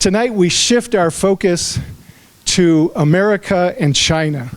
Tonight we shift our focus to America and China.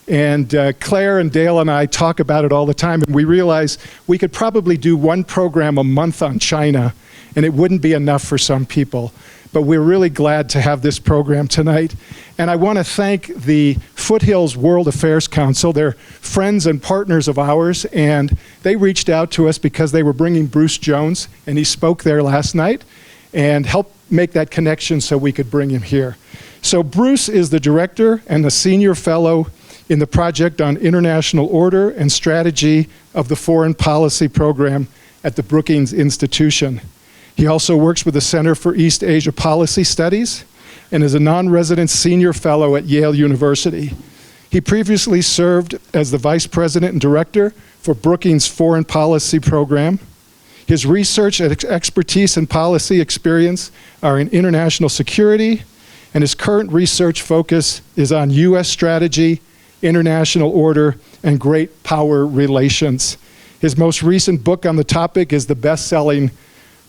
And Claire and Dale and I talk about it all the time, and we realize we could probably do one program a month on China, and it wouldn't be enough for some people. But we're really glad to have this program tonight. And I want to thank the Foothills World Affairs Council. They're friends and partners of ours, and they reached out to us because they were bringing Bruce Jones, and he spoke there last night, and helped make that connection so we could bring him here. So Bruce is the director and the senior fellow in the Project on International Order and Strategy of the Foreign Policy Program at the Brookings Institution. He also works with the Center for East Asia Policy Studies and is a non-resident senior fellow at Yale University. He previously served as the vice president and director for Brookings' Foreign Policy Program. His research and expertise and policy experience are in international security, and his current research focus is on U.S. strategy, international order, and great power relations. His most recent book on the topic is the best-selling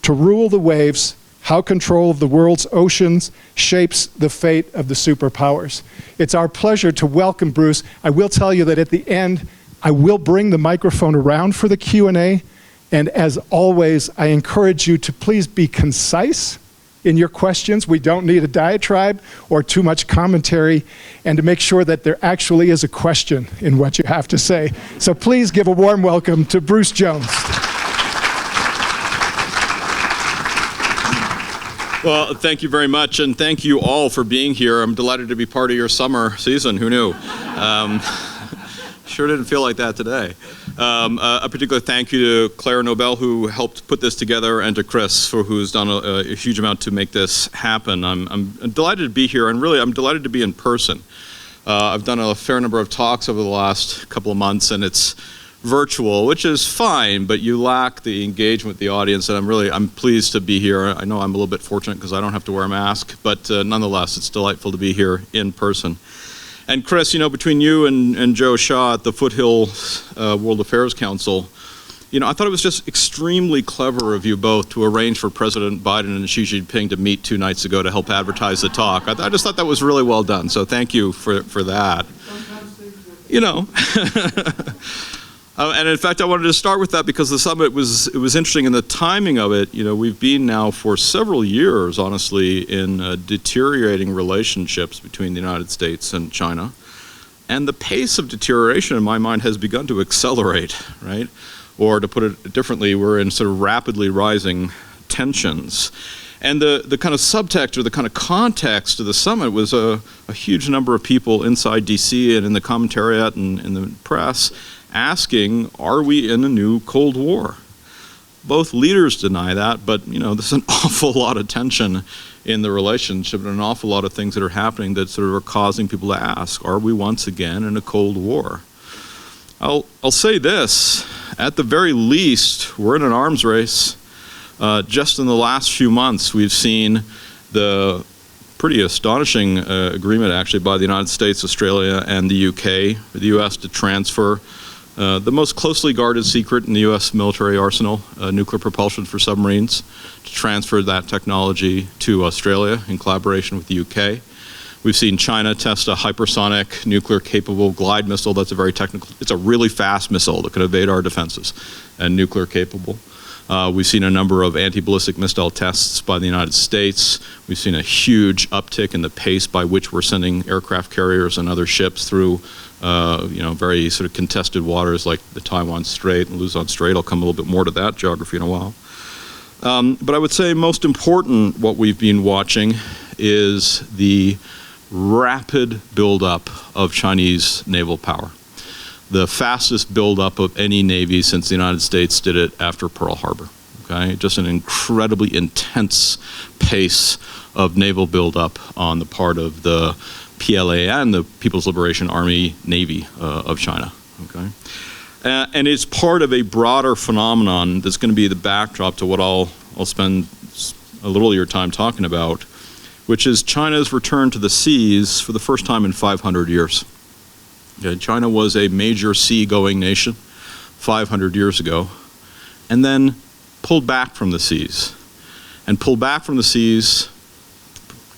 To Rule the Waves, How Control of the World's Oceans Shapes the Fate of the Superpowers. It's our pleasure to welcome Bruce. I will tell you that at the end, I will bring the microphone around for the Q&A, and as always, I encourage you to please be concise in your questions. We don't need a diatribe or too much commentary, and to make sure that there actually is a question in what you have to say. So please give a warm welcome to Bruce Jones. Well, thank you very much, and thank you all for being here. I'm delighted to be part of your summer season. Who knew? Sure didn't feel like that today. A particular thank you to Claire Nobel, who helped put this together, and to Chris, who's done a huge amount to make this happen. I'm delighted to be here, and really I'm delighted to be in person. I've done a fair number of talks over the last couple of months, and it's virtual, which is fine, but you lack the engagement with the audience, and I'm pleased to be here. I know I'm a little bit fortunate because I don't have to wear a mask, but nonetheless, it's delightful to be here in person. And Chris, you know, between you and Joe Shaw at the Foothills World Affairs Council, you know, I thought it was just extremely clever of you both to arrange for President Biden and Xi Jinping to meet 2 nights ago to help advertise the talk. I just thought that was really well done, so thank you for that. You know. And in fact, I wanted to start with that because the summit was interesting in the timing of it. You know, we've been now for several years, honestly, in deteriorating relationships between the United States and China. And the pace of deterioration, in my mind, has begun to accelerate, right? Or to put it differently, we're in sort of rapidly rising tensions. And the kind of subtext or the kind of context of the summit was a huge number of people inside DC and in the commentariat and in the press asking, are we in a new Cold War? Both leaders deny that, but you know, there's an awful lot of tension in the relationship and an awful lot of things that are happening that sort of are causing people to ask, are we once again in a Cold War? I'll say this, at the very least, we're in an arms race. Just in the last few months, we've seen the pretty astonishing agreement actually by the United States, Australia, and the UK, for the US to transfer the most closely guarded secret in the US military arsenal, nuclear propulsion for submarines, to transfer that technology to Australia in collaboration with the UK. We've seen China test a hypersonic nuclear-capable glide missile. That's a very technical, it's a really fast missile that can evade our defenses and nuclear-capable. We've seen a number of anti-ballistic missile tests by the United States. We've seen a huge uptick in the pace by which we're sending aircraft carriers and other ships through very sort of contested waters like the Taiwan Strait and Luzon Strait. I'll come a little bit more to that geography in a while. But I would say most important what we've been watching is the rapid buildup of Chinese naval power. The fastest buildup of any navy since the United States did it after Pearl Harbor. Okay, just an incredibly intense pace of naval buildup on the part of the PLA and the People's Liberation Army Navy of China. Okay, and it's part of a broader phenomenon that's going to be the backdrop to what I'll spend a little of your time talking about, which is China's return to the seas for the first time in 500 years. Okay, China was a major sea-going nation 500 years ago, and then pulled back from the seas. And pulled back from the seas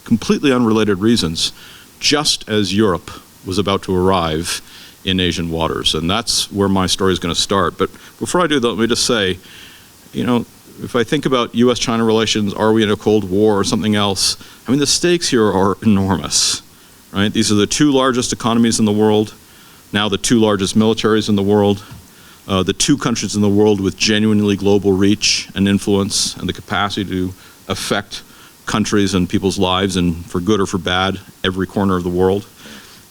completely unrelated reasons, just as Europe was about to arrive in Asian waters. And that's where my story is going to start. But before I do that, let me just say, if I think about U.S.-China relations, are we in a Cold War or something else? I mean, the stakes here are enormous, right? These are the two largest economies in the world, now the two largest militaries in the world, the two countries in the world with genuinely global reach and influence and the capacity to affect countries and people's lives, and for good or for bad, every corner of the world.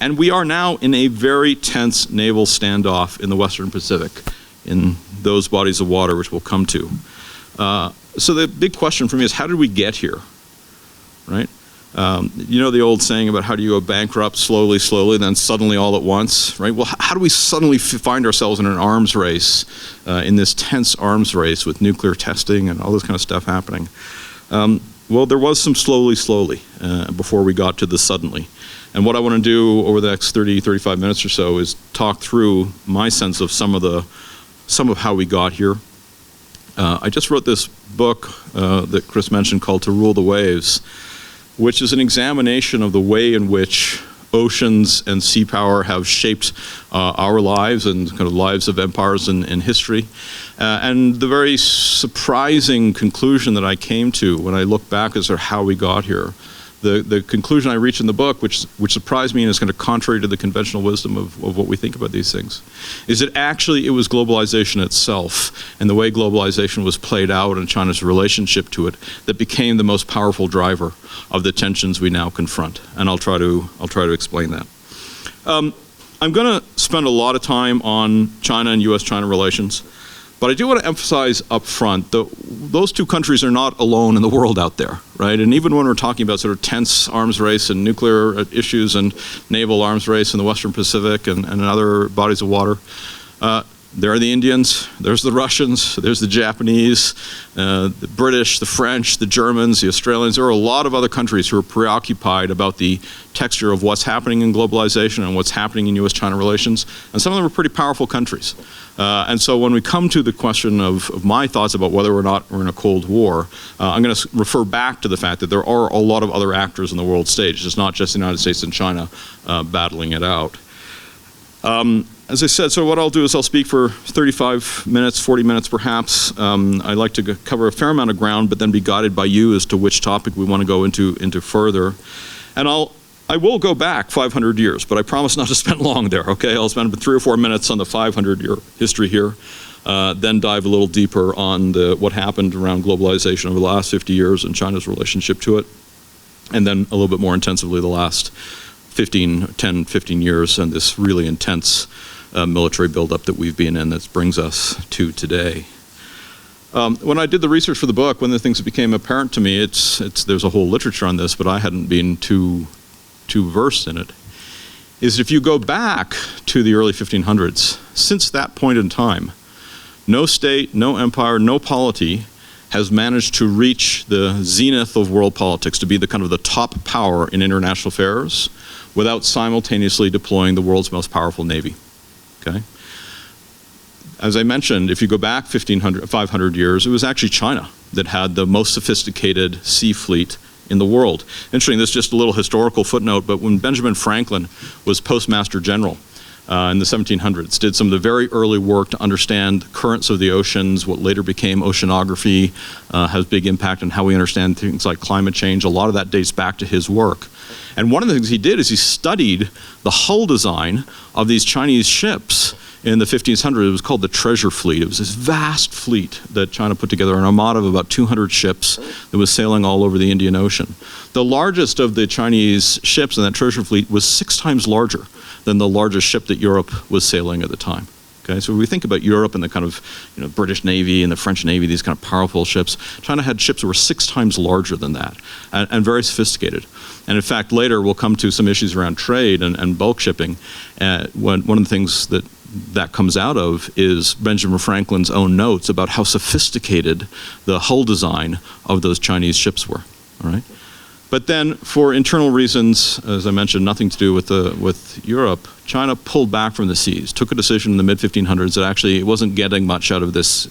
And we are now in a very tense naval standoff in the Western Pacific, in those bodies of water, which we'll come to. So the big question for me is, how did we get here, right? The old saying about how do you go bankrupt slowly, then suddenly all at once, right? Well, how do we suddenly find ourselves in an arms race, in this tense arms race with nuclear testing and all this kind of stuff happening? Well, there was some slowly before we got to the suddenly. And what I want to do over the next 30, 35 minutes or so is talk through my sense of some of how we got here. I just wrote this book that Chris mentioned called To Rule the Waves, which is an examination of the way in which oceans and sea power have shaped our lives and kind of lives of empires in history. And the very surprising conclusion that I came to when I look back as to how we got here, the conclusion I reached in the book, which surprised me and is kind of contrary to the conventional wisdom of what we think about these things, is that actually it was globalization itself and the way globalization was played out and China's relationship to it that became the most powerful driver of the tensions we now confront. And I'll try to explain that. I'm going to spend a lot of time on China and U.S.-China relations. But I do want to emphasize up front that those two countries are not alone in the world out there, right? And even when we're talking about sort of tense arms race and nuclear issues and naval arms race in the Western Pacific and other bodies of water, there are the Indians, there's the Russians, there's the Japanese, the British, the French, the Germans, the Australians. There are a lot of other countries who are preoccupied about the texture of what's happening in globalization and what's happening in U.S.-China relations. And some of them are pretty powerful countries. And so when we come to the question of my thoughts about whether or not we're in a Cold War, I'm going to refer back to the fact that there are a lot of other actors in the world stage. It's not just the United States and China battling it out. As I said, so what I'll do is I'll speak for 35 minutes, 40 minutes perhaps. I like to cover a fair amount of ground, but then be guided by you as to which topic we want to go into further. And I will go back 500 years, but I promise not to spend long there, okay? I'll spend 3 or 4 minutes on the 500-year history here, then dive a little deeper on what happened around globalization over the last 50 years and China's relationship to it, and then a little bit more intensively the last 10, 15 years and this really intense military buildup that we've been in that brings us to today. When I did the research for the book, one of the things that became apparent to me, there's a whole literature on this, but I hadn't been too versed in it, is if you go back to the early 1500s, since that point in time, no state, no empire, no polity has managed to reach the zenith of world politics, to be the kind of the top power in international affairs, without simultaneously deploying the world's most powerful navy. Okay? As I mentioned, if you go back 500 years, it was actually China that had the most sophisticated sea fleet in the world. Interesting, this is just a little historical footnote, but when Benjamin Franklin was Postmaster General in the 1700s, did some of the very early work to understand the currents of the oceans, what later became oceanography, has big impact on how we understand things like climate change. A lot of that dates back to his work. And one of the things he did is he studied the hull design of these Chinese ships in the 1500s. It was called the Treasure Fleet. It was this vast fleet that China put together, an armada of about 200 ships that was sailing all over the Indian Ocean. The largest of the Chinese ships in that Treasure Fleet was 6 times larger than the largest ship that Europe was sailing at the time. Okay, so when we think about Europe and the kind of British Navy and the French Navy, these kind of powerful ships, China had ships that were 6 times larger than that and very sophisticated. And in fact, later we'll come to some issues around trade and bulk shipping. One of the things that comes out of is Benjamin Franklin's own notes about how sophisticated the hull design of those Chinese ships were. All right. But then, for internal reasons, as I mentioned, nothing to do with Europe, China pulled back from the seas, took a decision in the mid-1500s that actually it wasn't getting much out of this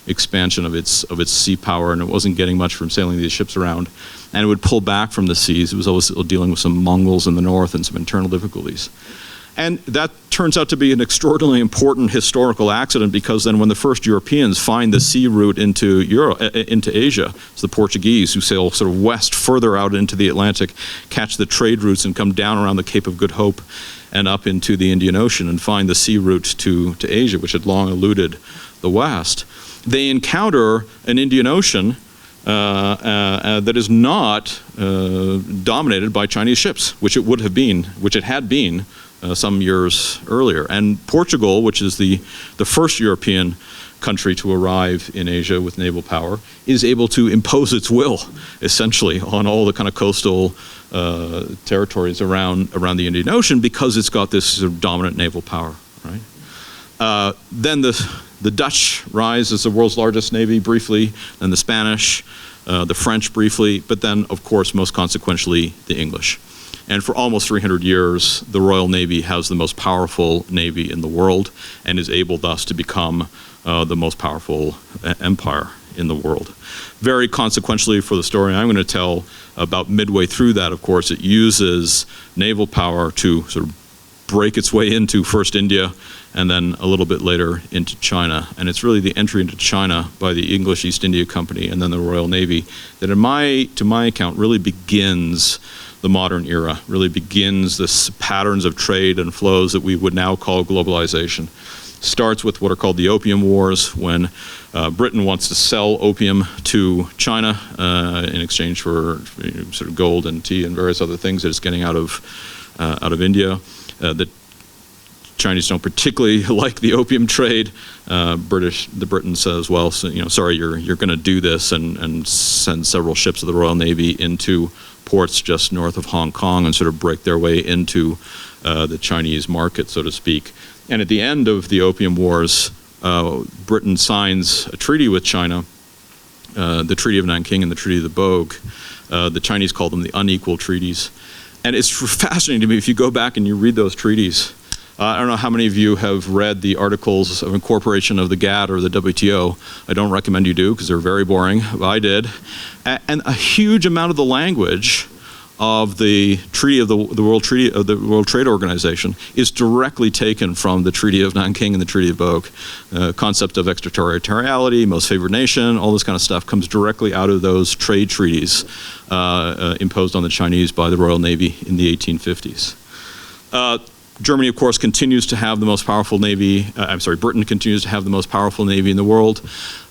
expansion of its sea power, and it wasn't getting much from sailing these ships around. And it would pull back from the seas. It was always dealing with some Mongols in the north and some internal difficulties. And that turns out to be an extraordinarily important historical accident, because then when the first Europeans find the sea route into Asia, it's the Portuguese who sail sort of west further out into the Atlantic, catch the trade routes and come down around the Cape of Good Hope and up into the Indian Ocean and find the sea route to Asia, which had long eluded the West. They encounter an Indian Ocean that is not dominated by Chinese ships, which it had been some years earlier. And Portugal, which is the first European country to arrive in Asia with naval power, is able to impose its will, essentially, on all the kind of coastal territories around the Indian Ocean, because it's got this sort of dominant naval power, right? Then the Dutch rise as the world's largest navy briefly, then the Spanish, the French briefly, but then, of course, most consequentially, the English. And for almost 300 years, the Royal Navy has the most powerful navy in the world and is able thus to become the most powerful empire in the world. Very consequentially, for the story I'm going to tell, about midway through that, of course, it uses naval power to sort of break its way into first India and then a little bit later into China. And it's really the entry into China by the English East India Company and then the Royal Navy that, to my account, really begins the modern era, really begins this patterns of trade and flows that we would now call globalization. Starts with what are called the Opium Wars, when Britain wants to sell opium to China in exchange for sort of gold and tea and various other things that it's getting out of India. The Chinese don't particularly like the opium trade. Britain says, well, so, sorry, you're going to do this, and send several ships of the Royal Navy into ports just north of Hong Kong and sort of break their way into the Chinese market, so to speak. And at the end of the Opium Wars, Britain signs a treaty with China, the Treaty of Nanking and the Treaty of the Bogue. The Chinese call them the unequal treaties. And it's fascinating to me, if you go back and you read those treaties, I don't know how many of you have read the Articles of Incorporation of the GATT or the WTO. I don't recommend you do, because they're very boring. I did. And a huge amount of the language of the treaty of the World Trade Organization is directly taken from the Treaty of Nanking and the Treaty of Bogue. Concept of extraterritoriality, most favored nation, all this kind of stuff comes directly out of those trade treaties imposed on the Chinese by the Royal Navy in the 1850s. Germany, of course, continues to have the most powerful navy. Britain continues to have the most powerful navy in the world.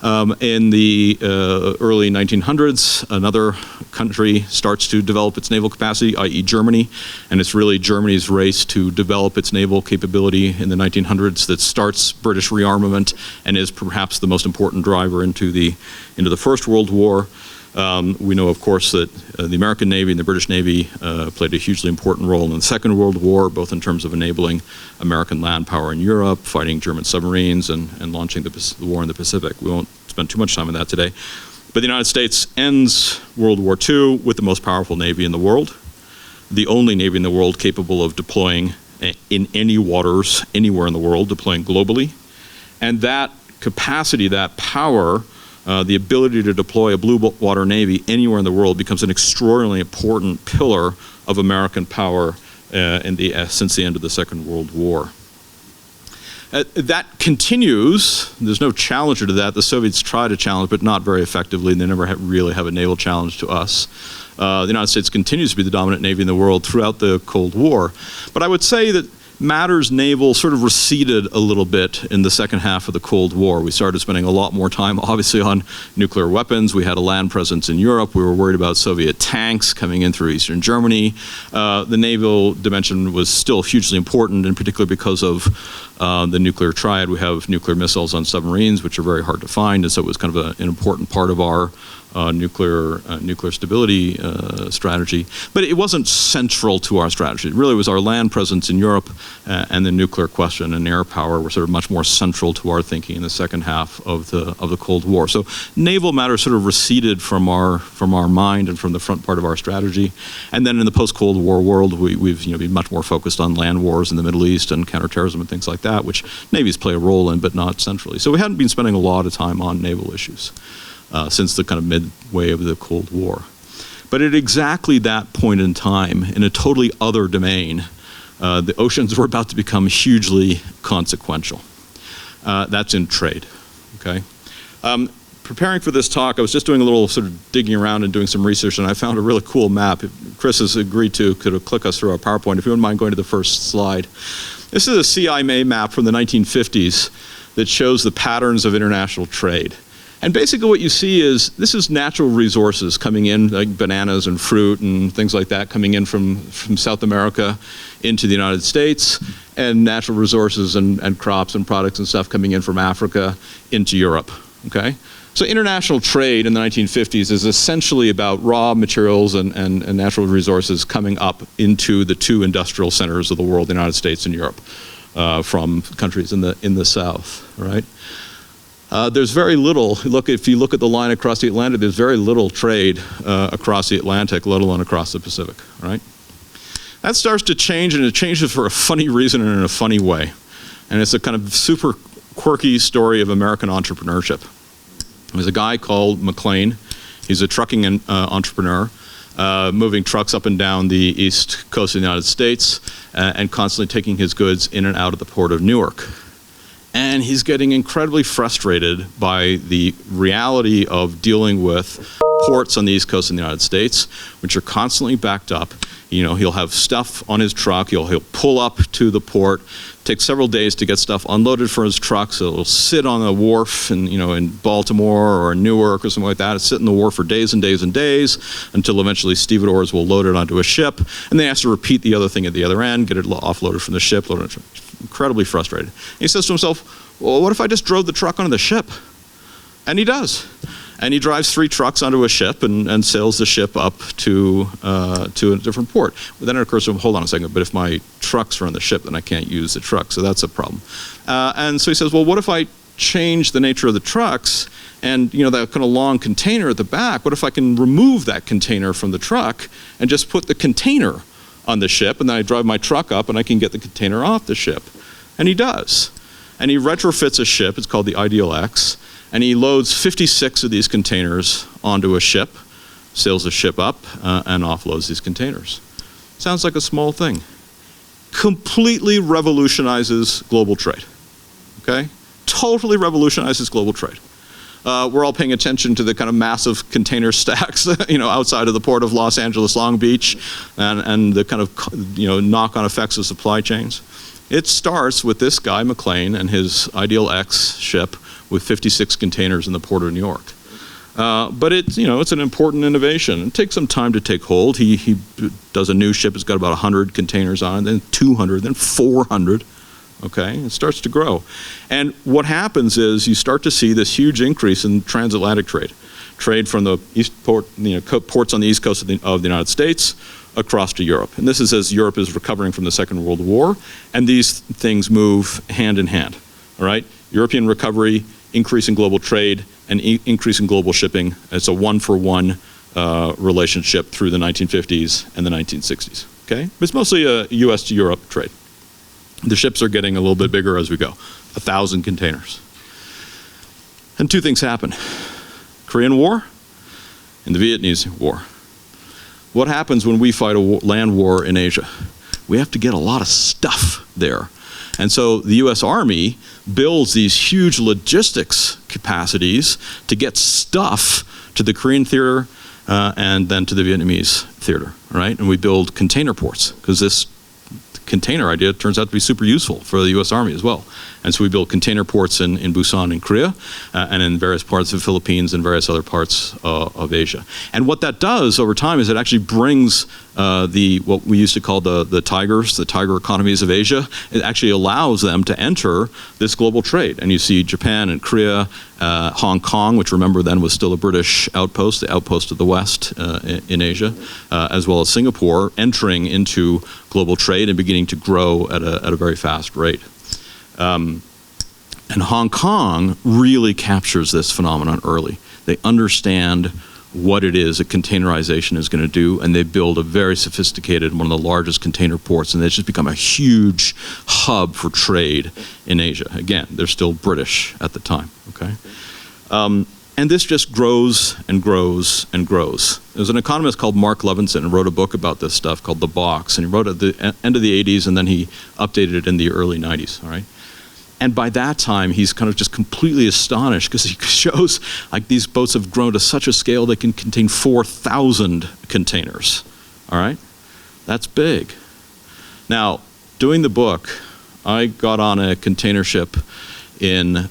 In the early 1900s, another country starts to develop its naval capacity, i.e. Germany, and it's really Germany's race to develop its naval capability in the 1900s that starts British rearmament and is perhaps the most important driver into the First World War. We know, of course, that the American Navy and the British Navy played a hugely important role in the Second World War, both in terms of enabling American land power in Europe, fighting German submarines, and launching the war in the Pacific. We won't spend too much time on that today. But the United States ends World War II with the most powerful Navy in the world, the only Navy in the world capable of deploying in any waters anywhere in the world, deploying globally. And that capacity, that power, the ability to deploy a blue water navy anywhere in the world becomes an extraordinarily important pillar of American power since the end of the Second World War. That continues. There's no challenger to that. The Soviets try to challenge, but not very effectively, and they never really have a naval challenge to us. The United States continues to be the dominant navy in the world throughout the Cold War. But I would say that matters naval sort of receded a little bit in the second half of the Cold War. We started spending a lot more time, obviously, on nuclear weapons. We had a land presence in Europe. We were worried about Soviet tanks coming in through Eastern Germany. The naval dimension was still hugely important, in particular because of the nuclear triad. We have nuclear missiles on submarines, which are very hard to find, and so it was kind of an important part of our nuclear stability strategy. But it wasn't central to our strategy. It really was our land presence in Europe and the nuclear question and air power were sort of much more central to our thinking in the second half of the Cold War. So naval matters sort of receded from our mind and from the front part of our strategy. And then in the post-Cold War world, we've been much more focused on land wars in the Middle East and counterterrorism and things like that. that, which navies play a role in, but not centrally. So we hadn't been spending a lot of time on naval issues since the kind of midway of the Cold War. But at exactly that point in time, in a totally other domain, the oceans were about to become hugely consequential. That's in trade, okay? Preparing for this talk, I was just doing a little sort of digging around and doing some research, and I found a really cool map. Chris has agreed to could click us through our PowerPoint. If you wouldn't mind going to the first slide. This is a Cima map from the 1950s that shows the patterns of international trade. And basically what you see is, this is natural resources coming in, like bananas and fruit and things like that, coming in from South America into the United States, and natural resources and crops and products and stuff coming in from Africa into Europe, okay? So international trade in the 1950s is essentially about raw materials and natural resources coming up into the two industrial centers of the world, the United States and Europe, from countries in the South, right? There's very little, if you look at the line across the Atlantic, there's very little trade across the Atlantic, let alone across the Pacific, right? That starts to change, and it changes for a funny reason and in a funny way. And it's a kind of super quirky story of American entrepreneurship. There's a guy called McLean. He's a trucking entrepreneur, moving trucks up and down the east coast of the United States and constantly taking his goods in and out of the port of Newark. And he's getting incredibly frustrated by the reality of dealing with ports on the east coast of the United States, which are constantly backed up. You know, he'll have stuff on his truck, he'll pull up to the port, take several days to get stuff unloaded for his truck, so it'll sit on a wharf in Baltimore or Newark or something like that. It'll sit in the wharf for days and days and days until eventually stevedores will load it onto a ship, and they have to repeat the other thing at the other end, get it offloaded from the ship, load it. Incredibly frustrated. And he says to himself, well, what if I just drove the truck onto the ship? And he does. And he drives 3 trucks onto a ship and sails the ship up to a different port. But then it occurs to him, hold on a second, but if my trucks are on the ship, then I can't use the truck, so that's a problem. And so he says, well, what if I change the nature of the trucks and that kind of long container at the back, what if I can remove that container from the truck and just put the container on the ship, and then I drive my truck up and I can get the container off the ship? And he does. And he retrofits a ship, it's called the Ideal X, and he loads 56 of these containers onto a ship, sails the ship up, and offloads these containers. Sounds like a small thing. Completely revolutionizes global trade, okay? Totally revolutionizes global trade. We're all paying attention to the kind of massive container stacks, outside of the port of Los Angeles, Long Beach, and the kind of, knock-on effects of supply chains. It starts with this guy, McLean, and his Ideal X ship with 56 containers in the port of New York. But it's an important innovation. It takes some time to take hold. He does a new ship. It's got about 100 containers on it, then 200, then 400. Okay, it starts to grow. And what happens is you start to see this huge increase in transatlantic trade from the east port, ports on the east coast of the United States across to Europe. And this is as Europe is recovering from the Second World War, and these things move hand in hand, all right? European recovery, increase in global trade, and increase in global shipping. It's a one-for-one relationship through the 1950s and the 1960s, okay? But it's mostly a US to Europe trade. The ships are getting a little bit bigger as we go, 1,000 containers. And 2 things happen: Korean War and the Vietnamese War. What happens when we fight a land war in Asia? We have to get a lot of stuff there. And so the US Army builds these huge logistics capacities to get stuff to the Korean theater and then to the Vietnamese theater, right? And we build container ports, because this container idea turns out to be super useful for the US Army as well. And so we build container ports in Busan in Korea and in various parts of the Philippines and various other parts of Asia. And what that does over time is it actually brings what we used to call the tigers, the tiger economies of Asia. It actually allows them to enter this global trade. And you see Japan and Korea, Hong Kong, which remember then was still a British outpost, the outpost of the West in Asia, as well as Singapore, entering into global trade and beginning to grow at a very fast rate. And Hong Kong really captures this phenomenon early. They understand what it is that containerization is going to do, and they build a very sophisticated, one of the largest container ports, and it's just become a huge hub for trade in Asia. Again, they're still British at the time, okay? And this just grows and grows and grows. There's an economist called Mark Levinson who wrote a book about this stuff called The Box, and he wrote it at the end of the 80s, and then he updated it in the early 90s, all right? And by that time, he's kind of just completely astonished because he shows like these boats have grown to such a scale they can contain 4,000 containers, all right? That's big. Now, doing the book, I got on a container ship in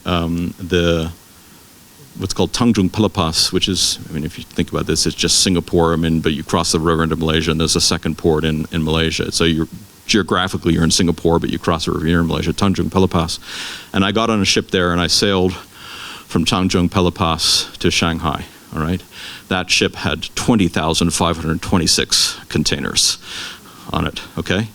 what's called Tanjung Pelepas, which is, I mean, if you think about this, it's just Singapore, I mean, but you cross the river into Malaysia, and there's a second port in Malaysia. So geographically, you're in Singapore, but you cross the river, you're in Malaysia, Tanjung Pelepas. And I got on a ship there, and I sailed from Tanjung Pelepas to Shanghai, all right? That ship had 20,526 containers on it, okay?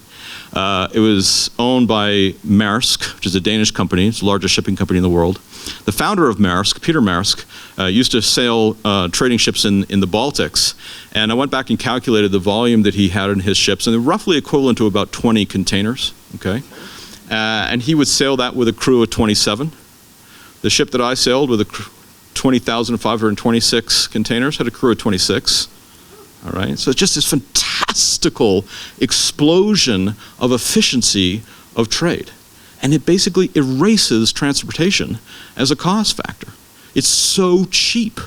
It was owned by Maersk, which is a Danish company. It's the largest shipping company in the world. The founder of Maersk, Peter Maersk, used to sail trading ships in the Baltics. And I went back and calculated the volume that he had in his ships, and they're roughly equivalent to about 20 containers, okay? And he would sail that with a crew of 27. The ship that I sailed with 20,526 containers had a crew of 26. All right, so it's just this fantastical explosion of efficiency of trade. And it basically erases transportation as a cost factor. It's so cheap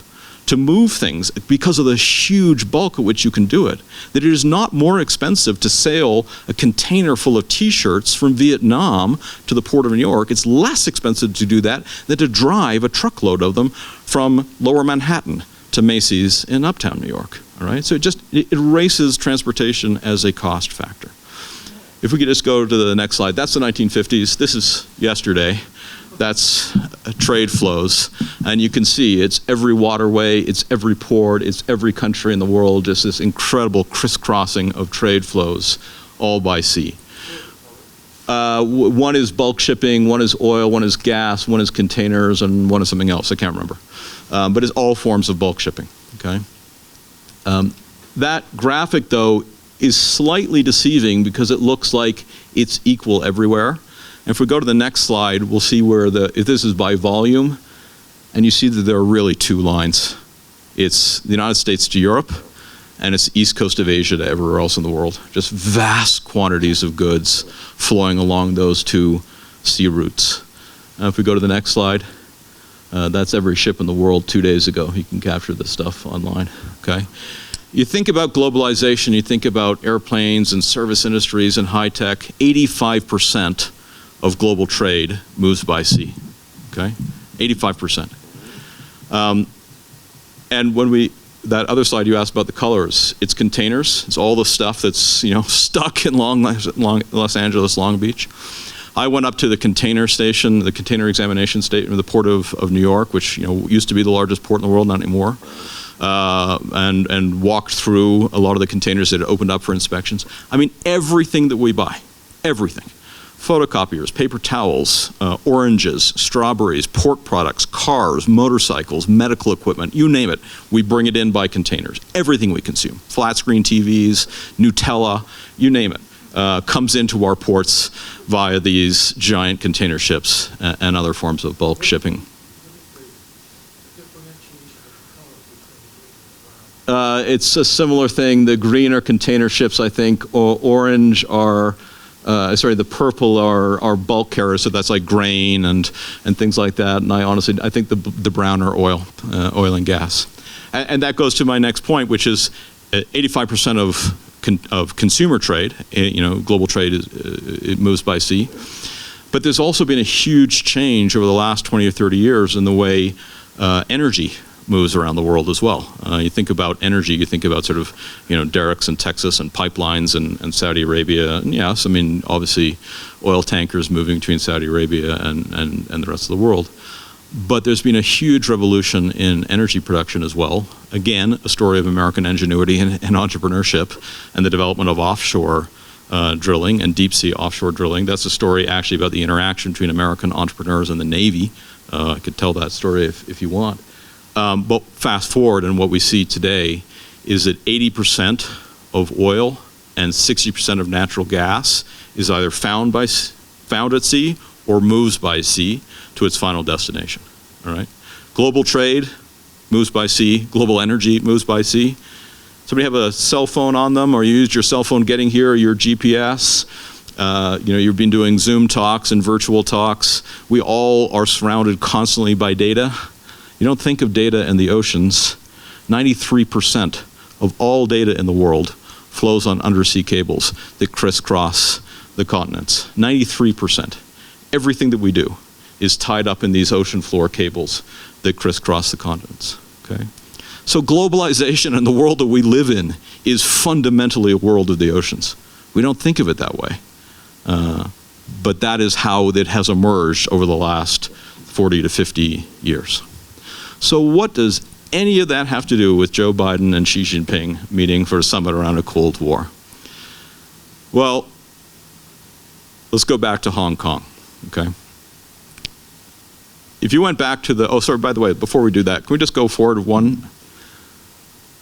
to move things because of the huge bulk at which you can do it, that it is not more expensive to sail a container full of t-shirts from Vietnam to the port of New York. It's less expensive to do that than to drive a truckload of them from Lower Manhattan to Macy's in Uptown New York. All right, so it erases transportation as a cost factor. If we could just go to the next slide, that's the 1950s. This is yesterday. That's trade flows, and you can see it's every waterway, it's every port, it's every country in the world. Just this incredible crisscrossing of trade flows, all by sea. One is bulk shipping, one is oil, one is gas, one is containers, and one is something else. I can't remember, but it's all forms of bulk shipping. Okay. That graphic, though, is slightly deceiving because it looks like it's equal everywhere. And if we go to the next slide, we'll see where if this is by volume, and you see that there are really two lines. It's the United States to Europe, and it's the east coast of Asia to everywhere else in the world. Just vast quantities of goods flowing along those two sea routes. If we go to the next slide, that's every ship in the world 2 days ago. You can capture this stuff online, okay? You think about globalization, you think about airplanes and service industries and high tech, 85% of global trade moves by sea, okay? 85%. And when that other slide you asked about the colors, it's containers, it's all the stuff that's, stuck in Los Angeles, Long Beach. I went up to the container station, the container examination station, the port of New York, which used to be the largest port in the world, not anymore. And walked through a lot of the containers that had opened up for inspections. I mean, everything that we buy, everything. Photocopiers, paper towels, oranges, strawberries, pork products, cars, motorcycles, medical equipment, you name it, we bring it in by containers. Everything we consume, flat screen TVs, Nutella, you name it, comes into our ports via these giant container ships and other forms of bulk shipping. It's a similar thing. The green are container ships, I think. Orange are, the purple are bulk carriers, so that's like grain and things like that. And I think the brown are oil and gas. And that goes to my next point, which is 85% of consumer trade, global trade, it moves by sea. But there's also been a huge change over the last 20 or 30 years in the way energy moves around the world as well. You think about energy, you think about sort of, derricks in Texas and pipelines and Saudi Arabia. And yes, I mean, obviously oil tankers moving between Saudi Arabia and the rest of the world. But there's been a huge revolution in energy production as well. Again, a story of American ingenuity and entrepreneurship and the development of offshore drilling and deep sea offshore drilling. That's a story actually about the interaction between American entrepreneurs and the Navy. I could tell that story if you want. But fast forward, and what we see today is that 80% of oil and 60% of natural gas is either found at sea or moves by sea to its final destination. All right. Global trade moves by sea. Global energy moves by sea. Somebody have a cell phone on them, or you used your cell phone getting here, or your GPS. You've been doing Zoom talks and virtual talks. We all are surrounded constantly by data. You don't think of data in the oceans. 93% of all data in the world flows on undersea cables that crisscross the continents. 93%. Everything that we do is tied up in these ocean floor cables that crisscross the continents. Okay? So globalization and the world that we live in is fundamentally a world of the oceans. We don't think of it that way. But that is how it has emerged over the last 40 to 50 years. So what does any of that have to do with Joe Biden and Xi Jinping meeting for a summit around a Cold War? Well, let's go back to Hong Kong, okay? If you went back to by the way, before we do that, can we just go forward one?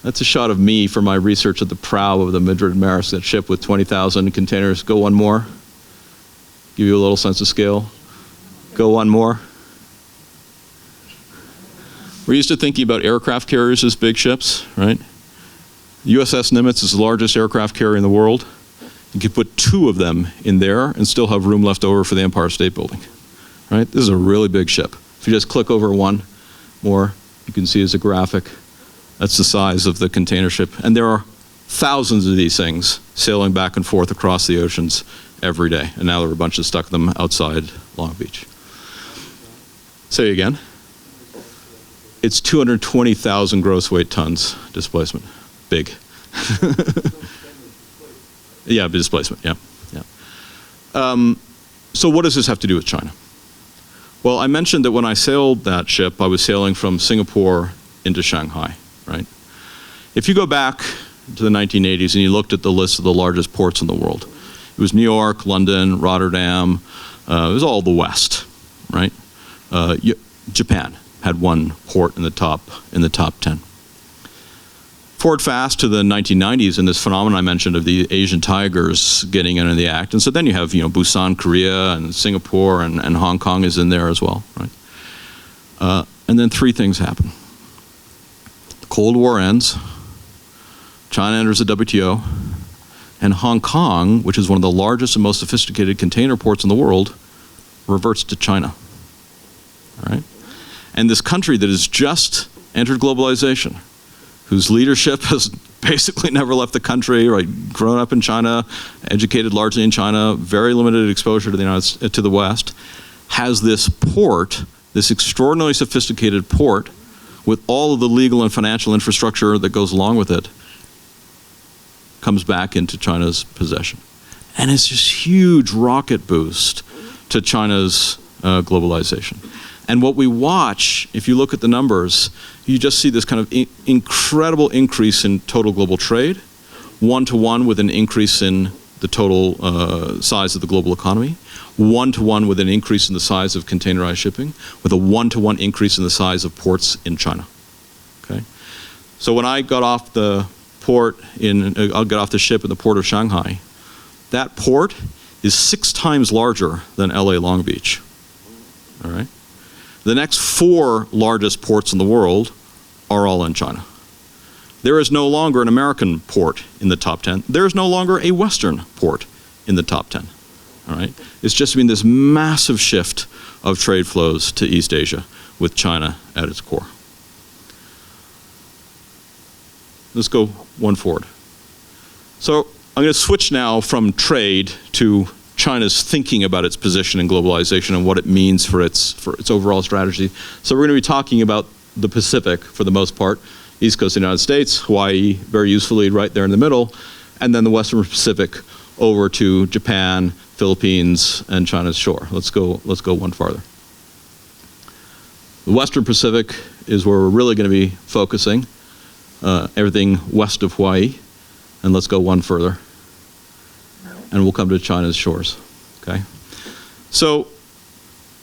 That's a shot of me for my research at the prow of the Madrid Maris, that ship with 20,000 containers. Go one more. Give you a little sense of scale. Go one more. We're used to thinking about aircraft carriers as big ships, right? USS Nimitz is the largest aircraft carrier in the world. You could put 2 of them in there and still have room left over for the Empire State Building, right? This is a really big ship. If you just click over one more, you can see as a graphic, that's the size of the container ship. And there are thousands of these things sailing back and forth across the oceans every day. And now there are a bunch of stuck them outside Long Beach. Say again. It's 220,000 gross weight tons displacement. Big. Yeah, displacement, yeah. So what does this have to do with China? Well, I mentioned that when I sailed that ship, I was sailing from Singapore into Shanghai, right? If you go back to the 1980s and you looked at the list of the largest ports in the world, it was New York, London, Rotterdam, it was all the West, right? Japan had one port in the top 10. Forward fast to the 1990s and this phenomenon I mentioned of the Asian tigers getting into the act. And so then you have, Busan, Korea, and Singapore, and Hong Kong is in there as well, right? And then 3 things happen. The Cold War ends, China enters the WTO, and Hong Kong, which is one of the largest and most sophisticated container ports in the world, reverts to China, all right? And this country that has just entered globalization, whose leadership has basically never left the country, right? Grown up in China, educated largely in China, very limited exposure to the West, has this port, this extraordinarily sophisticated port, with all of the legal and financial infrastructure that goes along with it, comes back into China's possession. And it's this huge rocket boost to China's globalization. And what we watch, if you look at the numbers, you just see this kind of incredible increase in total global trade, 1-to-1 with an increase in the total size of the global economy, 1-to-1 with an increase in the size of containerized shipping, with a 1-to-1 increase in the size of ports in China. Okay, so when I got off the ship in the port of Shanghai, that port is 6 times larger than LA Long Beach. All right. The next 4 largest ports in the world are all in China. There is no longer an American port in the top 10. There is no longer a Western port in the top 10. All right? It's just been this massive shift of trade flows to East Asia with China at its core. Let's go one forward. So I'm going to switch now from trade to China's thinking about its position in globalization and what it means for its overall strategy. So we're going to be talking about the Pacific for the most part, East Coast of the United States, Hawaii, very usefully right there in the middle, and then the Western Pacific over to Japan, Philippines, and China's shore. Let's go one farther. The Western Pacific is where we're really going to be focusing, everything west of Hawaii, and let's go one further. And we'll come to China's shores, okay? So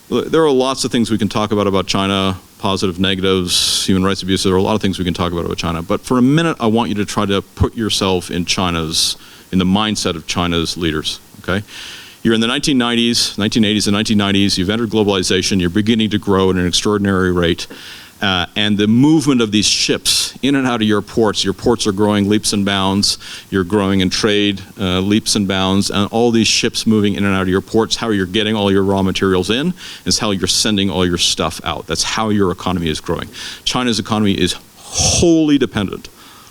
there are lots of things we can talk about China, positive, negatives, human rights abuse. There are a lot of things we can talk about China. But for a minute, I want you to try to put yourself in the mindset of China's leaders, okay? You're in the 1980s and 1990s. You've entered globalization. You're beginning to grow at an extraordinary rate. And the movement of these ships in and out of your ports are growing leaps and bounds. You're growing in trade leaps and bounds. And all these ships moving in and out of your ports, how you're getting all your raw materials in is how you're sending all your stuff out. That's how your economy is growing. China's economy is wholly dependent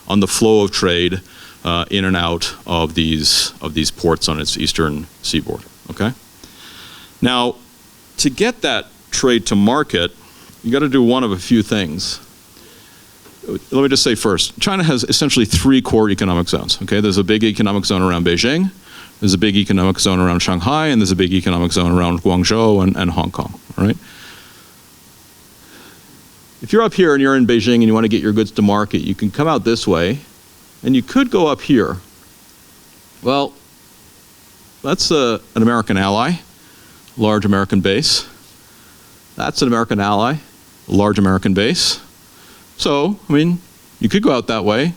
on the flow of trade in and out of these ports on its eastern seaboard, okay? Now, to get that trade to market, you got to do one of a few things. Let me just say first, China has essentially three core economic zones, okay? There's a big economic zone around Beijing, there's a big economic zone around Shanghai, and there's a big economic zone around Guangzhou and Hong Kong, all right? If you're up here and you're in Beijing and you want to get your goods to market, you can come out this way, and you could go up here. Well, that's an American ally, large American base. That's an American ally, a large American base. So, I mean, you could go out that way.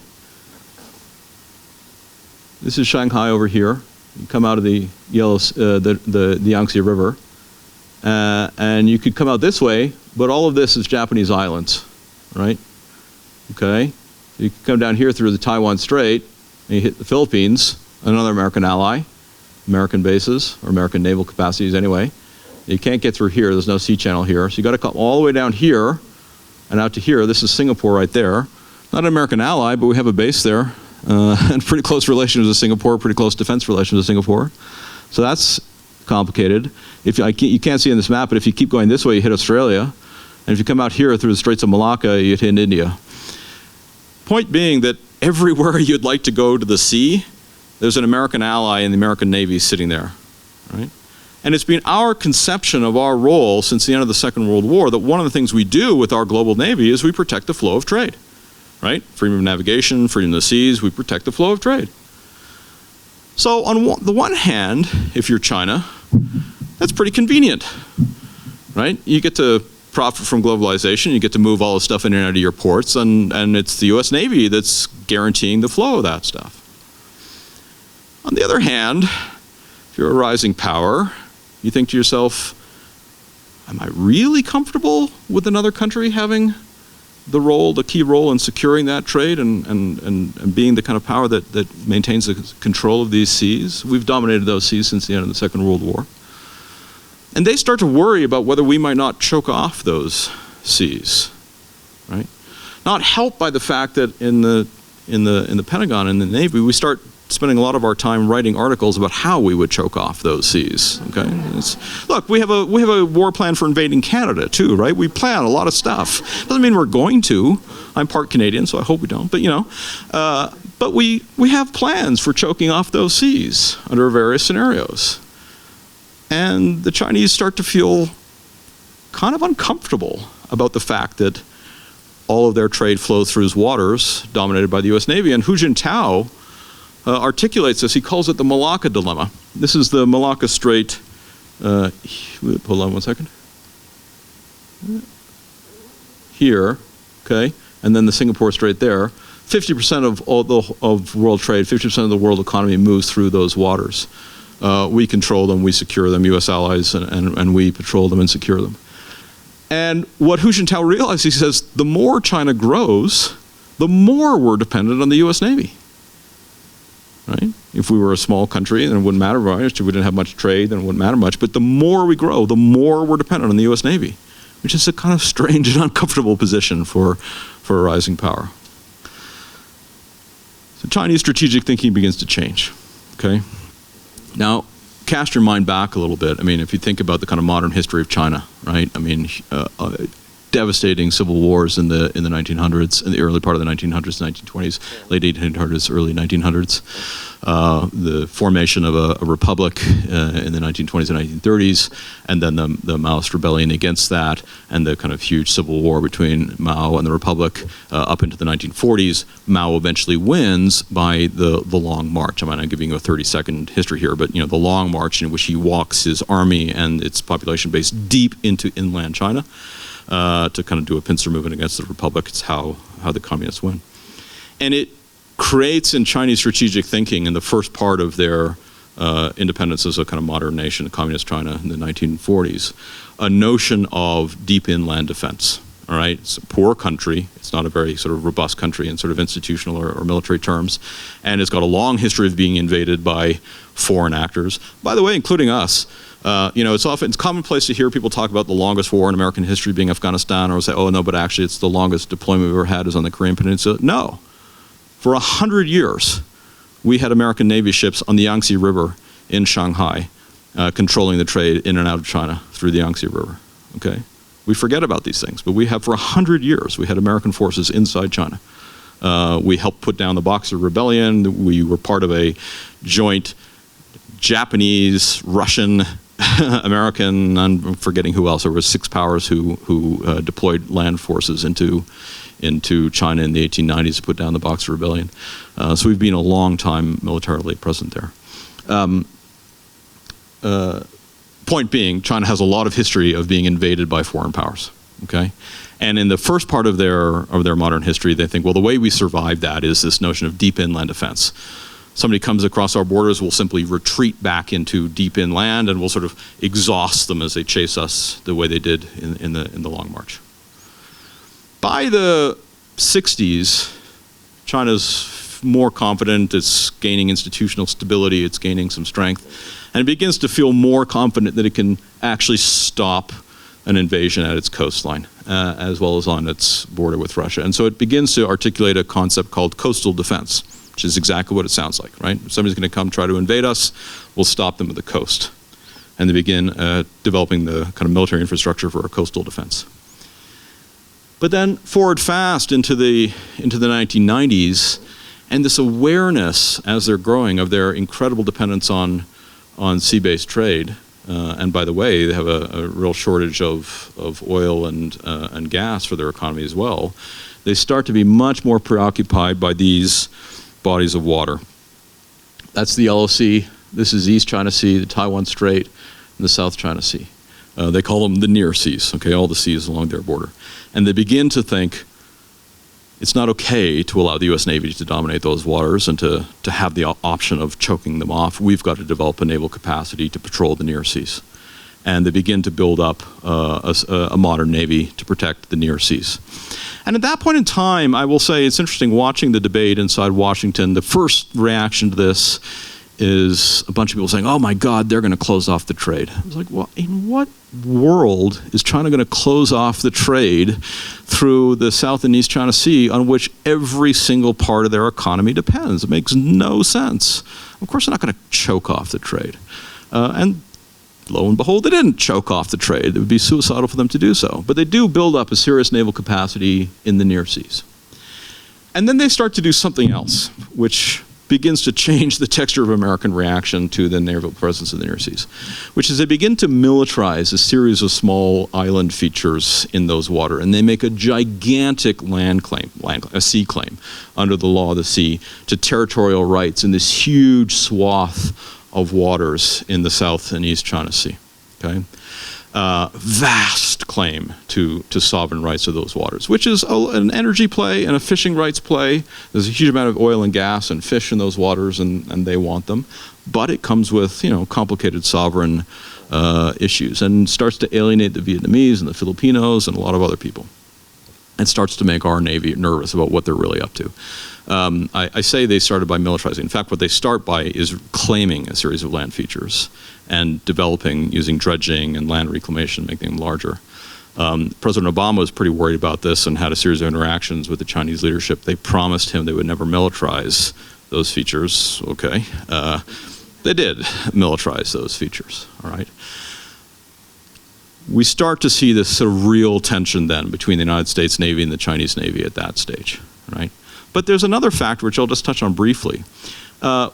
This is Shanghai over here. You come out of the the Yangtze River, and you could come out this way. But all of this is Japanese islands, right? Okay. You can come down here through the Taiwan Strait, and you hit the Philippines, another American ally, American bases or American naval capacities anyway. You can't get through here. There's no sea channel here. So you got to come all the way down here and out to here. This is Singapore right there. Not an American ally, but we have a base there and pretty close relations with Singapore, pretty close defense relations with Singapore. So that's complicated. You can't see in this map, but if you keep going this way, you hit Australia. And if you come out here through the Straits of Malacca, you hit India. Point being that everywhere you'd like to go to the sea, there's an American ally in the American Navy sitting there, right? And it's been our conception of our role since the end of the Second World War that one of the things we do with our global Navy is we protect the flow of trade, right? Freedom of navigation, freedom of the seas, we protect the flow of trade. So on the one hand, if you're China, that's pretty convenient, right? You get to profit from globalization, you get to move all the stuff in and out of your ports, and it's the US Navy that's guaranteeing the flow of that stuff. On the other hand, if you're a rising power, you think to yourself, am I really comfortable with another country having the key role in securing that trade and being the kind of power that maintains the control of these seas? We've dominated those seas since the end of the Second World War. And they start to worry about whether we might not choke off those seas, right? Not helped by the fact that in the Pentagon and the Navy, we start spending a lot of our time writing articles about how we would choke off those seas, okay? Look, we have a war plan for invading Canada too, right? We plan a lot of stuff. Doesn't mean we're going to. I'm part Canadian, so I hope we don't, but but we have plans for choking off those seas under various scenarios. And the Chinese start to feel kind of uncomfortable about the fact that all of their trade flows through waters dominated by the US Navy. And Hu Jintao articulates this. He calls it the Malacca dilemma. This is the Malacca Strait. Hold on one second. Here, okay, and then the Singapore Strait there. 50% of world trade, 50% of the world economy moves through those waters. We control them, we secure them, US allies, and we patrol them and secure them. And what Hu Jintao realized, he says, the more China grows, the more we're dependent on the US Navy. Right? If we were a small country, then it wouldn't matter much. If we didn't have much trade, then it wouldn't matter much. But the more we grow, the more we're dependent on the US Navy, which is a kind of strange and uncomfortable position for a rising power. So Chinese strategic thinking begins to change, okay? Now, cast your mind back a little bit. I mean, if you think about the kind of modern history of China, right? I mean, devastating civil wars in the 1900s, in the early part of the 1900s, 1920s, late 1800s, early 1900s. The formation of a republic in the 1920s and 1930s, and then the Maoist rebellion against that, and the kind of huge civil war between Mao and the republic up into the 1940s. Mao eventually wins by the Long March. I'm not giving you a 30-second history here, but the Long March in which he walks his army and its population base deep into inland China. to kind of do a pincer movement against the republic. It's how the communists win. And it creates in Chinese strategic thinking in the first part of their independence as a kind of modern nation, communist China in the 1940s, a notion of deep inland defense. All right, it's a poor country. It's not a very sort of robust country in sort of institutional or military terms, and it's got a long history of being invaded by foreign actors. By the way, including us. It's commonplace to hear people talk about the longest war in American history being Afghanistan, or say, oh no, but actually it's the longest deployment we've ever had is on the Korean Peninsula. No, for 100 years, we had American Navy ships on the Yangtze River in Shanghai, controlling the trade in and out of China through the Yangtze River. Okay. We forget about these things, but we have for 100 years, we had American forces inside China. We helped put down the Boxer Rebellion. We were part of a joint Japanese, Russian, American, I'm forgetting who else. There were 6 powers who deployed land forces into China in the 1890s to put down the Boxer Rebellion. So we've been a long time militarily present there. Point being, China has a lot of history of being invaded by foreign powers, okay? And in the first part of their modern history, they think, well, the way we survive that is this notion of deep inland defense. Somebody comes across our borders, we'll simply retreat back into deep inland, and we'll sort of exhaust them as they chase us the way they did in the Long March. By the 60s, China's more confident, it's gaining institutional stability, it's gaining some strength. And it begins to feel more confident that it can actually stop an invasion at its coastline, as well as on its border with Russia. And so it begins to articulate a concept called coastal defense, which is exactly what it sounds like, right? If somebody's going to come try to invade us, we'll stop them at the coast. And they begin developing the kind of military infrastructure for a coastal defense. But then forward fast into the 1990s, and this awareness as they're growing of their incredible dependence on sea-based trade, and by the way, they have a real shortage of oil and gas for their economy as well. They start to be much more preoccupied by these bodies of water. That's the Yellow Sea. This is East China Sea, the Taiwan Strait, and the South China Sea. They call them the near seas, okay, all the seas along their border. And they begin to think it's not okay to allow the U.S. Navy to dominate those waters and to have the option of choking them off. We've got to develop a naval capacity to patrol the near seas. And they begin to build up a modern navy to protect the near seas. And at that point in time, I will say it's interesting watching the debate inside Washington. The first reaction to this is a bunch of people saying, oh my God, they're going to close off the trade. I was like, well, in what world is China going to close off the trade through the South and East China Sea on which every single part of their economy depends? It makes no sense. Of course, they're not going to choke off the trade. And lo and behold, they didn't choke off the trade. It would be suicidal for them to do so. But they do build up a serious naval capacity in the near seas. And then they start to do something else, which begins to change the texture of American reaction to the naval presence in the near seas, which is they begin to militarize a series of small island features in those waters, and they make a gigantic a sea claim under the law of the sea to territorial rights in this huge swath of waters in the South and East China Sea. Okay, vast claim to sovereign rights of those waters, which is an energy play and a fishing rights play. There's a huge amount of oil and gas and fish in those waters, and they want them. But it comes with complicated sovereign issues, and starts to alienate the Vietnamese and the Filipinos and a lot of other people. And starts to make our Navy nervous about what they're really up to. I say they started by militarizing. In fact, what they start by is claiming a series of land features and developing using dredging and land reclamation, making them larger. President Obama was pretty worried about this and had a series of interactions with the Chinese leadership. They promised him they would never militarize those features. Okay, they did militarize those features, all right? We start to see this sort of real tension then between the United States Navy and the Chinese Navy at that stage, right? But there's another factor which I'll just touch on briefly,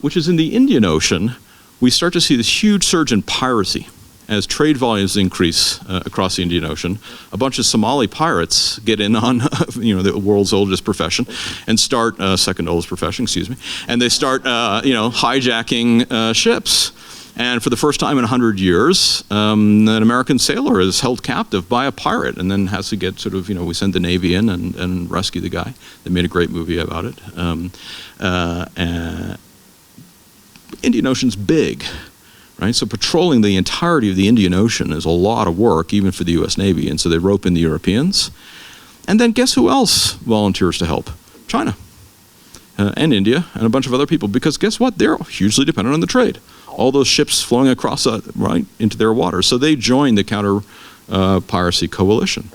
which is in the Indian Ocean, we start to see this huge surge in piracy as trade volumes increase across the Indian Ocean. A bunch of Somali pirates get in on the world's oldest profession and start second oldest profession, excuse me, and they start hijacking ships. And for the first time in 100 years, an American sailor is held captive by a pirate and then has to get sort of, we send the Navy in and rescue the guy. They made a great movie about it. Indian Ocean's big, right? So patrolling the entirety of the Indian Ocean is a lot of work, even for the U.S. Navy. And so they rope in the Europeans. And then guess who else volunteers to help? China and India and a bunch of other people. Because guess what? They're hugely dependent on the trade. All those ships flowing across right into their waters. So they joined the counter-piracy coalition.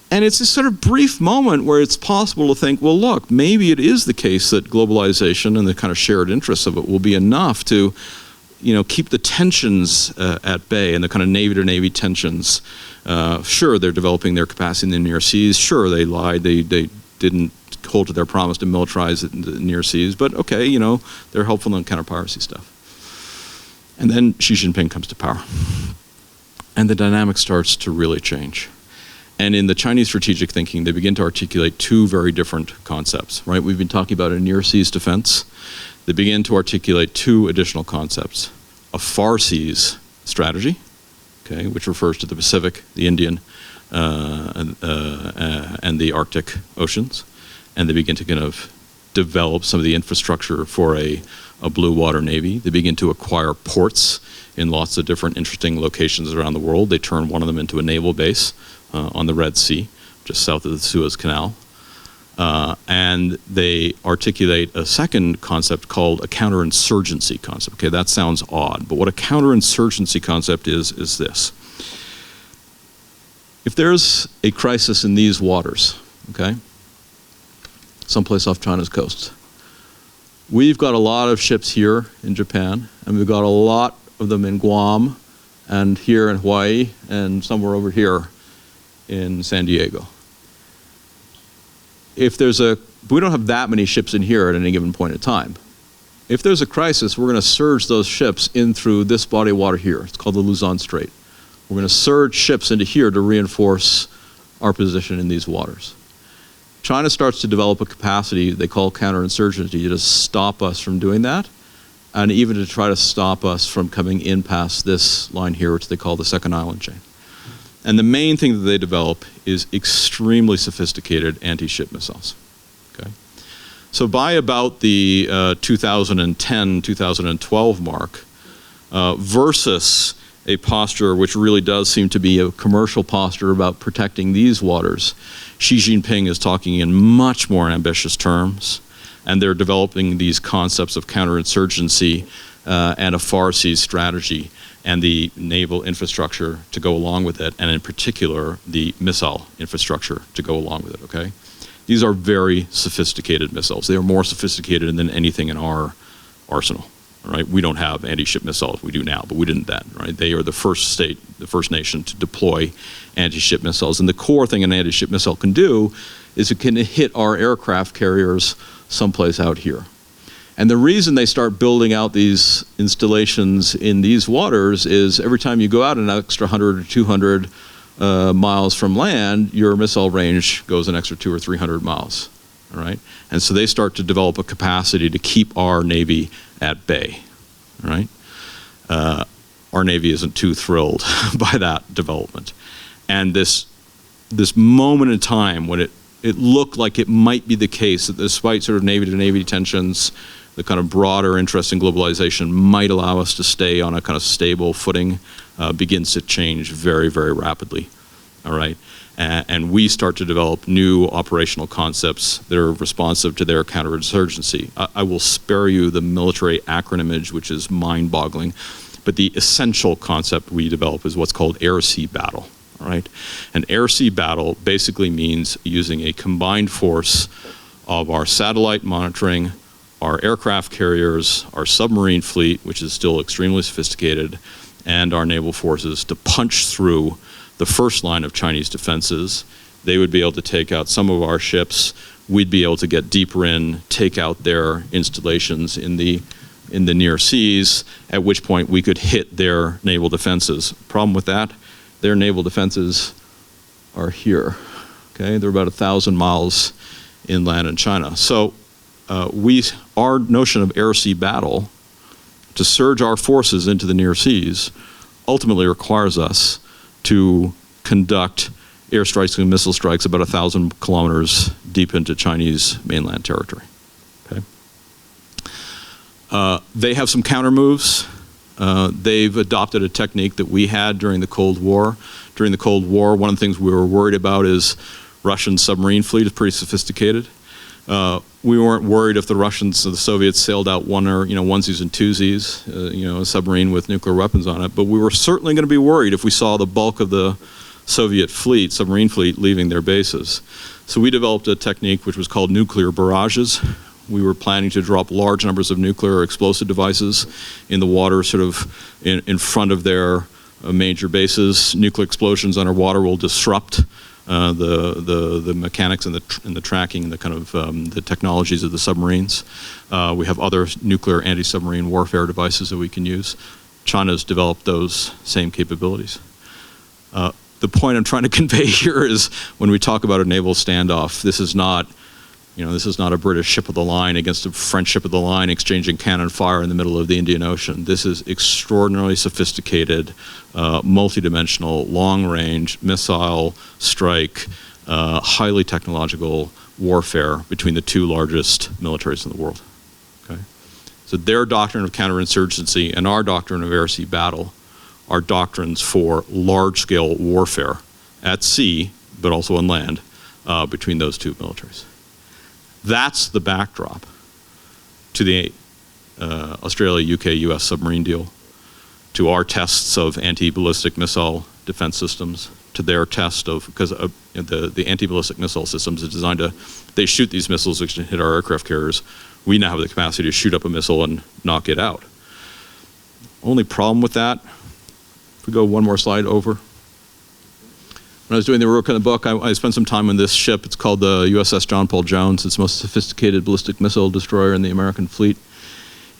And it's this sort of brief moment where it's possible to think, well, look, maybe it is the case that globalization and the kind of shared interests of it will be enough to, keep the tensions at bay and the kind of Navy-to-Navy tensions. Sure, they're developing their capacity in the near seas. Sure, they lied. They didn't hold to their promise to militarize the near seas. But okay, they're helpful in counter-piracy stuff. And then Xi Jinping comes to power. And the dynamic starts to really change. And in the Chinese strategic thinking, they begin to articulate two very different concepts, right? We've been talking about a near seas defense. They begin to articulate two additional concepts. A far seas strategy, okay, which refers to the Pacific, the Indian, and the Arctic oceans. And they begin to kind of develop some of the infrastructure for a blue water navy. They begin to acquire ports in lots of different interesting locations around the world. They turn one of them into a naval base on the Red Sea, just south of the Suez Canal. And they articulate a second concept called a counterinsurgency concept. Okay, that sounds odd, but what a counterinsurgency concept is this. If there's a crisis in these waters, okay, someplace off China's coast, we've got a lot of ships here in Japan, and we've got a lot of them in Guam, and here in Hawaii, and somewhere over here in San Diego. We don't have that many ships in here at any given point in time. If there's a crisis, we're going to surge those ships in through this body of water here. It's called the Luzon Strait. We're going to surge ships into here to reinforce our position in these waters. China starts to develop a capacity they call counterinsurgency to stop us from doing that, and even to try to stop us from coming in past this line here, which they call the second island chain. And the main thing that they develop is extremely sophisticated anti-ship missiles. Okay? So by about the 2010-2012 mark, versus a posture which really does seem to be a commercial posture about protecting these waters, Xi Jinping is talking in much more ambitious terms, and they're developing these concepts of counterinsurgency and a far seas strategy and the naval infrastructure to go along with it, and in particular, the missile infrastructure to go along with it, okay? These are very sophisticated missiles. They are more sophisticated than anything in our arsenal, right? We don't have anti-ship missiles. We do now, but we didn't then, right? They are the first state, the first nation to deploy anti-ship missiles. And the core thing an anti-ship missile can do is it can hit our aircraft carriers someplace out here. And the reason they start building out these installations in these waters is every time you go out an extra 100 or 200 miles from land, your missile range goes an extra 200 or 300 miles, all right? And so they start to develop a capacity to keep our Navy at bay, all right? Our Navy isn't too thrilled by that development. And this moment in time when it looked like it might be the case that despite sort of Navy-to-Navy tensions, the kind of broader interest in globalization might allow us to stay on a kind of stable footing, begins to change very, very rapidly, all right? And we start to develop new operational concepts that are responsive to their counterinsurgency. I will spare you the military acronymage, which is mind-boggling, but the essential concept we develop is what's called air-sea battle, all right? An air-sea battle basically means using a combined force of our satellite monitoring, our aircraft carriers, our submarine fleet, which is still extremely sophisticated, and our naval forces to punch through the first line of Chinese defenses. They would be able to take out some of our ships. We'd be able to get deeper in, take out their installations in the near seas, at which point we could hit their naval defenses. Problem with that, their naval defenses are here, okay? They're about 1,000 miles inland in China. So our notion of air-sea battle to surge our forces into the near seas ultimately requires us to conduct airstrikes and missile strikes about 1,000 kilometers deep into Chinese mainland territory. Okay? They have some counter moves. They've adopted a technique that we had during the Cold War. During the Cold War, one of the things we were worried about is Russian submarine fleet is pretty sophisticated. We weren't worried if the Russians or the Soviets sailed out onesies and twosies, a submarine with nuclear weapons on it. But we were certainly going to be worried if we saw the bulk of the Soviet fleet, submarine fleet, leaving their bases. So we developed a technique which was called nuclear barrages. We were planning to drop large numbers of nuclear or explosive devices in the water, sort of in front of their major bases. Nuclear explosions underwater will disrupt the mechanics and the tracking and the kind of the technologies of the submarines. We have other nuclear anti-submarine warfare devices that we can use. China's developed those same capabilities. The point I'm trying to convey here is when we talk about a naval standoff, this is not a British ship of the line against a French ship of the line exchanging cannon fire in the middle of the Indian Ocean. This is extraordinarily sophisticated, multidimensional, long-range missile strike, highly technological warfare between the two largest militaries in the world. Okay? So their doctrine of counterinsurgency and our doctrine of air-sea battle are doctrines for large-scale warfare at sea, but also on land, between those two militaries. That's the backdrop to the Australia, UK, US submarine deal, to our tests of anti-ballistic missile defense systems, to their test of, because the anti-ballistic missile systems are designed to, they shoot these missiles which can hit our aircraft carriers. We now have the capacity to shoot up a missile and knock it out. Only problem with that, if we go one more slide over. When I was doing the work on the book, I spent some time on this ship. It's called the USS John Paul Jones. It's the most sophisticated ballistic missile destroyer in the American fleet.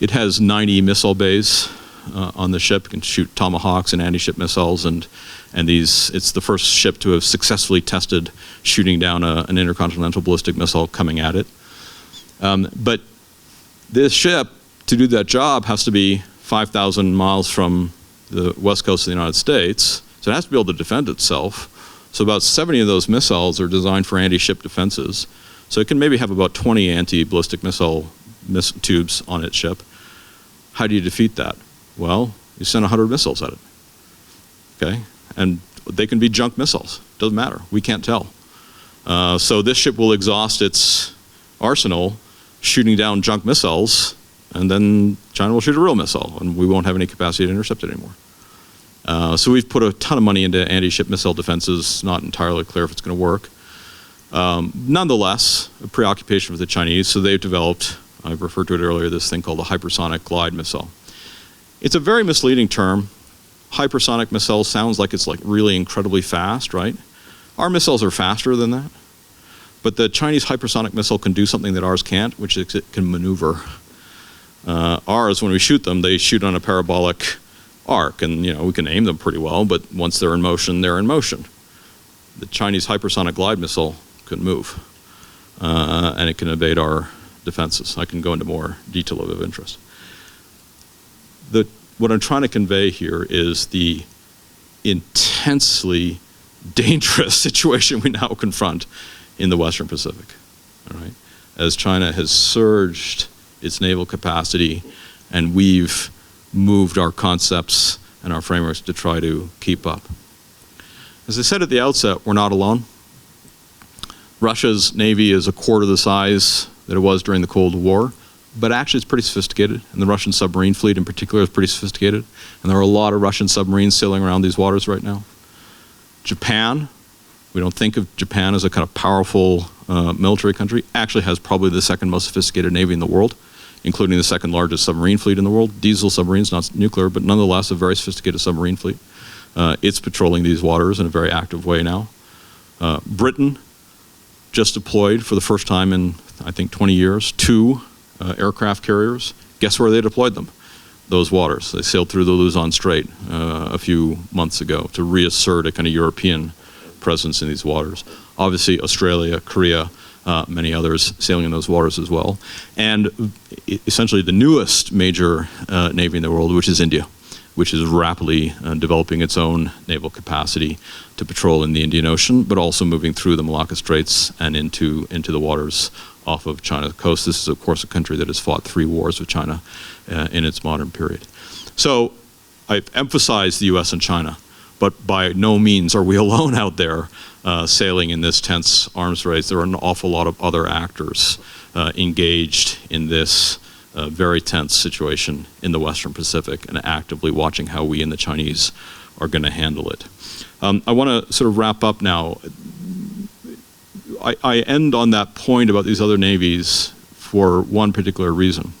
It has 90 missile bays on the ship. It can shoot Tomahawks and anti-ship missiles, and it's the first ship to have successfully tested shooting down an intercontinental ballistic missile coming at it. But this ship, to do that job, has to be 5,000 miles from the west coast of the United States, so it has to be able to defend itself. So about 70 of those missiles are designed for anti-ship defenses. So it can maybe have about 20 anti-ballistic missile tubes on its ship. How do you defeat that? Well, you send 100 missiles at it, okay? And they can be junk missiles. Doesn't matter. We can't tell. So this ship will exhaust its arsenal shooting down junk missiles, and then China will shoot a real missile, and we won't have any capacity to intercept it anymore. So we've put a ton of money into anti-ship missile defenses. Not entirely clear if it's going to work. Nonetheless, a preoccupation with the Chinese, so they've developed, I've referred to it earlier, this thing called the hypersonic glide missile. It's a very misleading term. Hypersonic missile sounds like it's like really incredibly fast, right? Our missiles are faster than that. But the Chinese hypersonic missile can do something that ours can't, which is it can maneuver. Ours, when we shoot them, they shoot on a parabolic arc, and we can aim them pretty well, but once they're in motion, they're in motion. The Chinese hypersonic glide missile can move, and it can evade our defenses. I can go into more detail of interest. What I'm trying to convey here is the intensely dangerous situation we now confront in the Western Pacific, all right? As China has surged its naval capacity, and we've moved our concepts and our frameworks to try to keep up. As I said at the outset, we're not alone. Russia's Navy is a quarter the size that it was during the Cold War, but actually it's pretty sophisticated, and the Russian submarine fleet in particular is pretty sophisticated, and there are a lot of Russian submarines sailing around these waters right now. Japan, we don't think of Japan as a kind of powerful military country, actually has probably the second most sophisticated Navy in the world, including the second largest submarine fleet in the world. Diesel submarines, not nuclear, but nonetheless a very sophisticated submarine fleet. It's patrolling these waters in a very active way now. Britain just deployed for the first time in, I think, 20 years, 2 aircraft carriers. Guess where they deployed them? Those waters. They sailed through the Luzon Strait a few months ago to reassert a kind of European presence in these waters. Obviously, Australia, Korea, many others sailing in those waters as well. And essentially the newest major navy in the world, which is India, which is rapidly developing its own naval capacity to patrol in the Indian Ocean, but also moving through the Malacca Straits and into the waters off of China's coast. This is, of course, a country that has fought 3 wars with China in its modern period. So I've emphasized the U.S. and China, but by no means are we alone out there sailing in this tense arms race. There are an awful lot of other actors engaged in this very tense situation in the Western Pacific and actively watching how we and the Chinese are going to handle it. I want to sort of wrap up now. I end on that point about these other navies for one particular reason.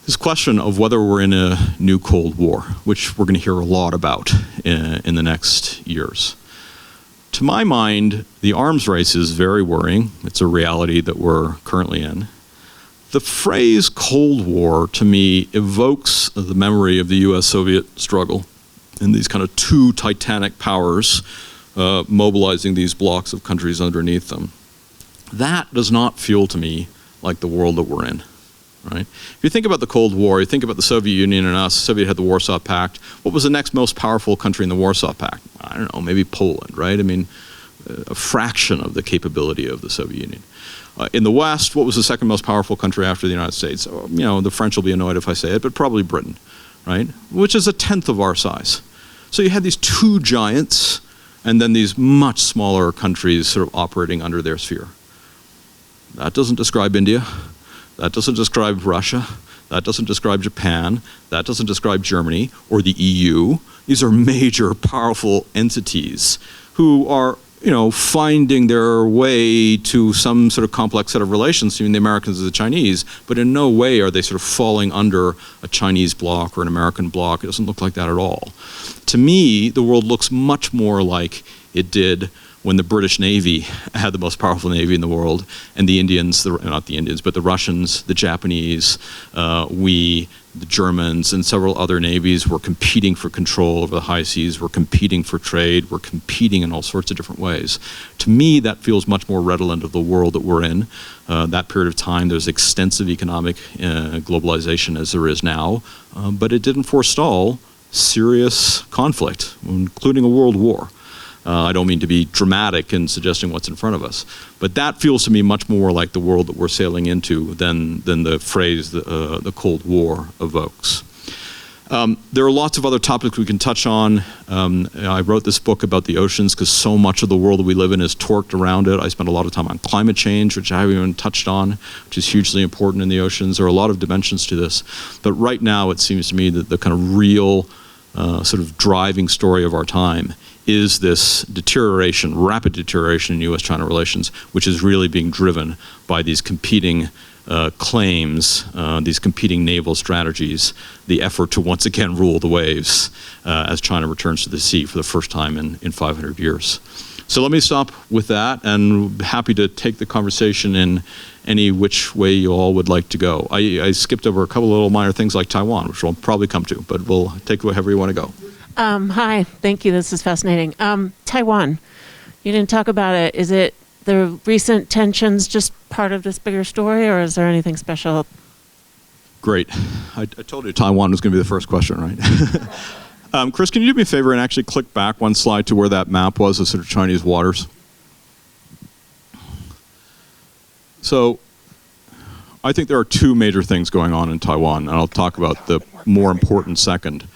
This question of whether we're in a new Cold War, which we're going to hear a lot about in the next years. To my mind, the arms race is very worrying. It's a reality that we're currently in. The phrase Cold War, to me, evokes the memory of the US-Soviet struggle and these kind of 2 titanic powers mobilizing these blocks of countries underneath them. That does not feel to me like the world that we're in. Right? If you think about the Cold War, you think about the Soviet Union and us. The Soviet had the Warsaw Pact. What was the next most powerful country in the Warsaw Pact? I don't know, maybe Poland, right? I mean, a fraction of the capability of the Soviet Union. In the West, what was the second most powerful country after the United States? You know, the French will be annoyed if I say it, but probably Britain, right? Which is 1/10 of our size. So you had these 2 giants and then these much smaller countries sort of operating under their sphere. That doesn't describe India. That doesn't describe Russia. That doesn't describe Japan. That doesn't describe Germany or the EU. These are major, powerful entities who are, you know, finding their way to some sort of complex set of relations between the Americans and the Chinese, but in no way are they sort of falling under a Chinese bloc or an American bloc. It doesn't look like that at all. To me, the world looks much more like it did when the British Navy had the most powerful navy in the world, and the Indians, not the Indians, but the Russians, the Japanese, the Germans, and several other navies were competing for control over the high seas, were competing for trade, were competing in all sorts of different ways. To me, that feels much more redolent of the world that we're in. That period of time, there's extensive economic globalization as there is now, but it didn't forestall serious conflict, including a world war. I don't mean to be dramatic in suggesting what's in front of us, but that feels to me much more like the world that we're sailing into than the phrase the Cold War evokes. There are lots of other topics we can touch on. I wrote this book about the oceans because so much of the world that we live in is torqued around it. I spent a lot of time on climate change, which I haven't even touched on, which is hugely important in the oceans. There are a lot of dimensions to this. But right now, it seems to me that the kind of real sort of driving story of our time is this deterioration, rapid deterioration in U.S.-China relations, which is really being driven by these competing claims, these competing naval strategies, the effort to once again rule the waves as China returns to the sea for the first time in 500 years. So let me stop with that, and happy to take the conversation in any which way you all would like to go. I skipped over a couple of little minor things like Taiwan, which we'll probably come to, but we'll take wherever you want to go. Hi, thank you. This is fascinating. Taiwan, you didn't talk about it. Is it the recent tensions just part of this bigger story, or is there anything special? Great. I told you Taiwan was going to be the first question, right? Chris, can you do me a favor and actually click back one slide to where that map was of sort of Chinese waters? So I think there are 2 major things going on in Taiwan, and I'll talk about the more important second.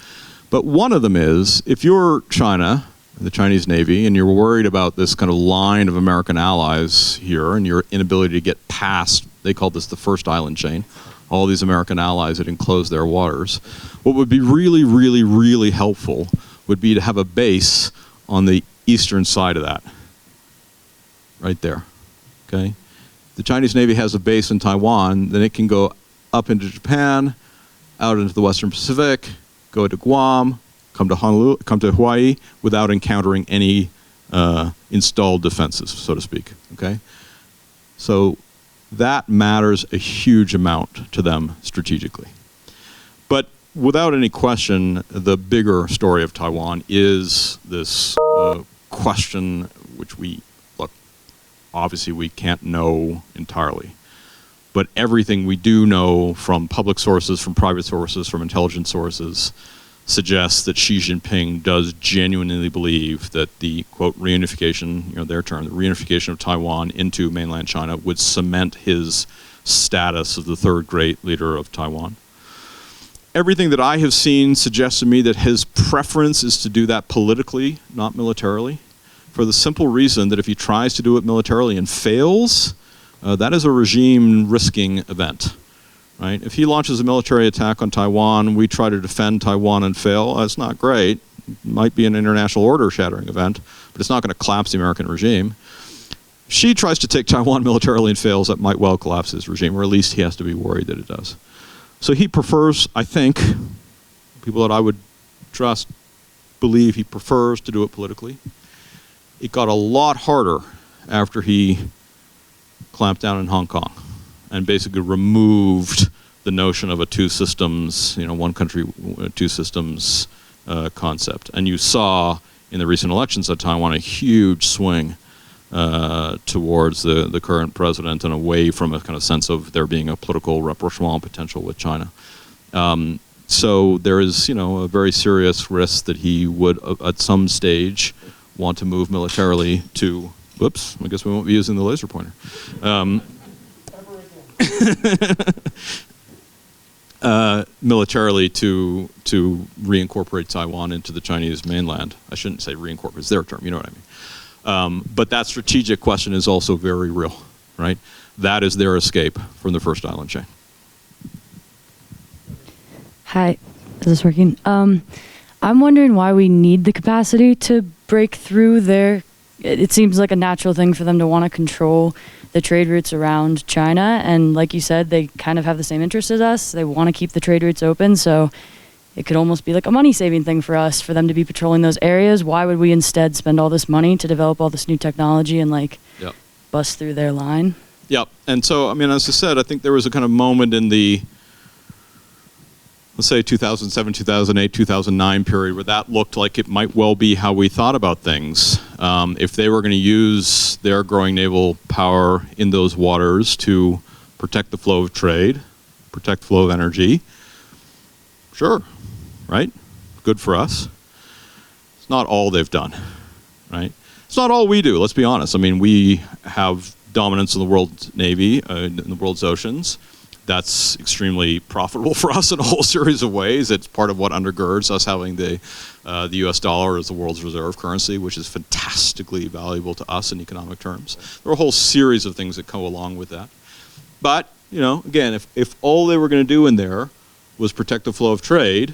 But one of them is, if you're China, the Chinese Navy, and you're worried about this kind of line of American allies here and your inability to get past, they call this the first island chain, all these American allies that enclose their waters, what would be really, really, really helpful would be to have a base on the eastern side of that, right there, okay? The Chinese Navy has a base in Taiwan, then it can go up into Japan, out into the Western Pacific, go to Guam, come to Honolulu, come to Hawaii without encountering any installed defenses, so to speak, okay? So that matters a huge amount to them strategically. But without any question, the bigger story of Taiwan is this question, which we, look, obviously we can't know entirely. But everything we do know from public sources, from private sources, from intelligence sources, suggests that Xi Jinping does genuinely believe that the, quote, reunification, their term, the reunification of Taiwan into mainland China would cement his status as the third great leader of Taiwan. Everything that I have seen suggests to me that his preference is to do that politically, not militarily, for the simple reason that if he tries to do it militarily and fails, that is a regime-risking event. Right? If he launches a military attack on Taiwan, we try to defend Taiwan and fail, that's not great. It might be an international order-shattering event, but it's not going to collapse the American regime. If Xi tries to take Taiwan militarily and fails, that might well collapse his regime, or at least he has to be worried that it does. So he prefers, I think, people that I would trust believe he prefers to do it politically. It got a lot harder after he clamped down in Hong Kong and basically removed the notion of a two systems, one country, two systems concept. And you saw in the recent elections at Taiwan a huge swing towards the current president and away from a kind of sense of there being a political rapprochement potential with China. So there is, a very serious risk that he would, at some stage, want to move militarily to, whoops, I guess we won't be using the laser pointer. Militarily to reincorporate Taiwan into the Chinese mainland. I shouldn't say reincorporate, it's their term, you know what I mean. But that strategic question is also very real, right? That is their escape from the first island chain. Hi, is this working? I'm wondering why we need the capacity to break through their, it seems like a natural thing for them to want to control the trade routes around China, and like you said, they kind of have the same interest as us. They want to keep the trade routes open, so it could almost be like a money-saving thing for us, for them to be patrolling those areas. Why would we instead spend all this money to develop all this new technology and Yep. bust through their line? Yep, and so, as I said, I think there was a kind of moment in the, let's say 2007, 2008, 2009 period where that looked like it might well be how we thought about things. If they were going to use their growing naval power in those waters to protect the flow of trade, protect the flow of energy, sure, right? Good for us. It's not all they've done, right? It's not all we do, let's be honest. We have dominance in the world Navy, in the world's oceans. That's extremely profitable for us in a whole series of ways. It's part of what undergirds us having the U.S. dollar as the world's reserve currency, which is fantastically valuable to us in economic terms. There are a whole series of things that go along with that. But, again, if all they were going to do in there was protect the flow of trade,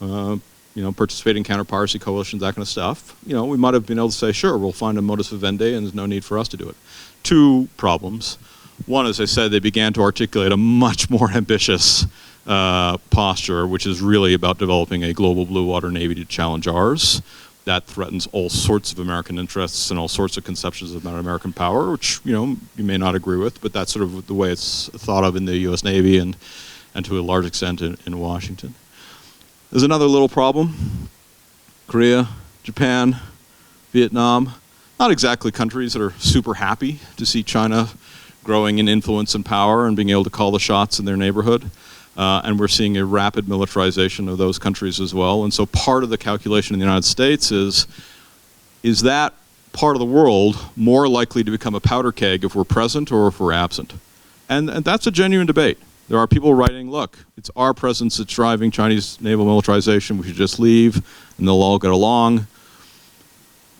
participate in counter-piracy coalitions, that kind of stuff, we might have been able to say, sure, we'll find a modus vivendi and there's no need for us to do it. Two problems. One, as I said, they began to articulate a much more ambitious posture, which is really about developing a global blue water navy to challenge ours. That threatens all sorts of American interests and all sorts of conceptions about American power, which you may not agree with, but that's sort of the way it's thought of in the U.S. Navy and to a large extent in Washington. There's another little problem. Korea, Japan, Vietnam, not exactly countries that are super happy to see China growing in influence and power and being able to call the shots in their neighborhood. And we're seeing a rapid militarization of those countries as well. And so part of the calculation in the United States is that part of the world more likely to become a powder keg if we're present or if we're absent? And that's a genuine debate. There are people writing, look, it's our presence that's driving Chinese naval militarization. We should just leave and they'll all get along.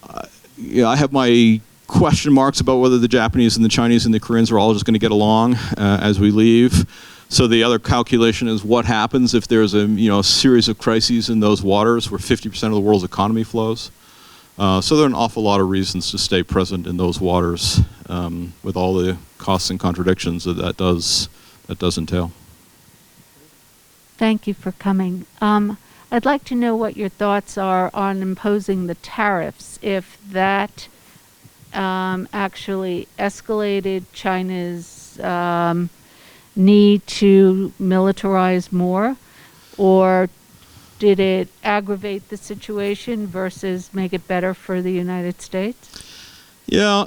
I have my question marks about whether the Japanese and the Chinese and the Koreans are all just going to get along as we leave. So the other calculation is what happens if there's a series of crises in those waters where 50% of the world's economy flows. So there are an awful lot of reasons to stay present in those waters with all the costs and contradictions that does entail. Thank you for coming. I'd like to know what your thoughts are on imposing the tariffs, if that actually escalated China's need to militarize more, or did it aggravate the situation versus make it better for the United States? Yeah.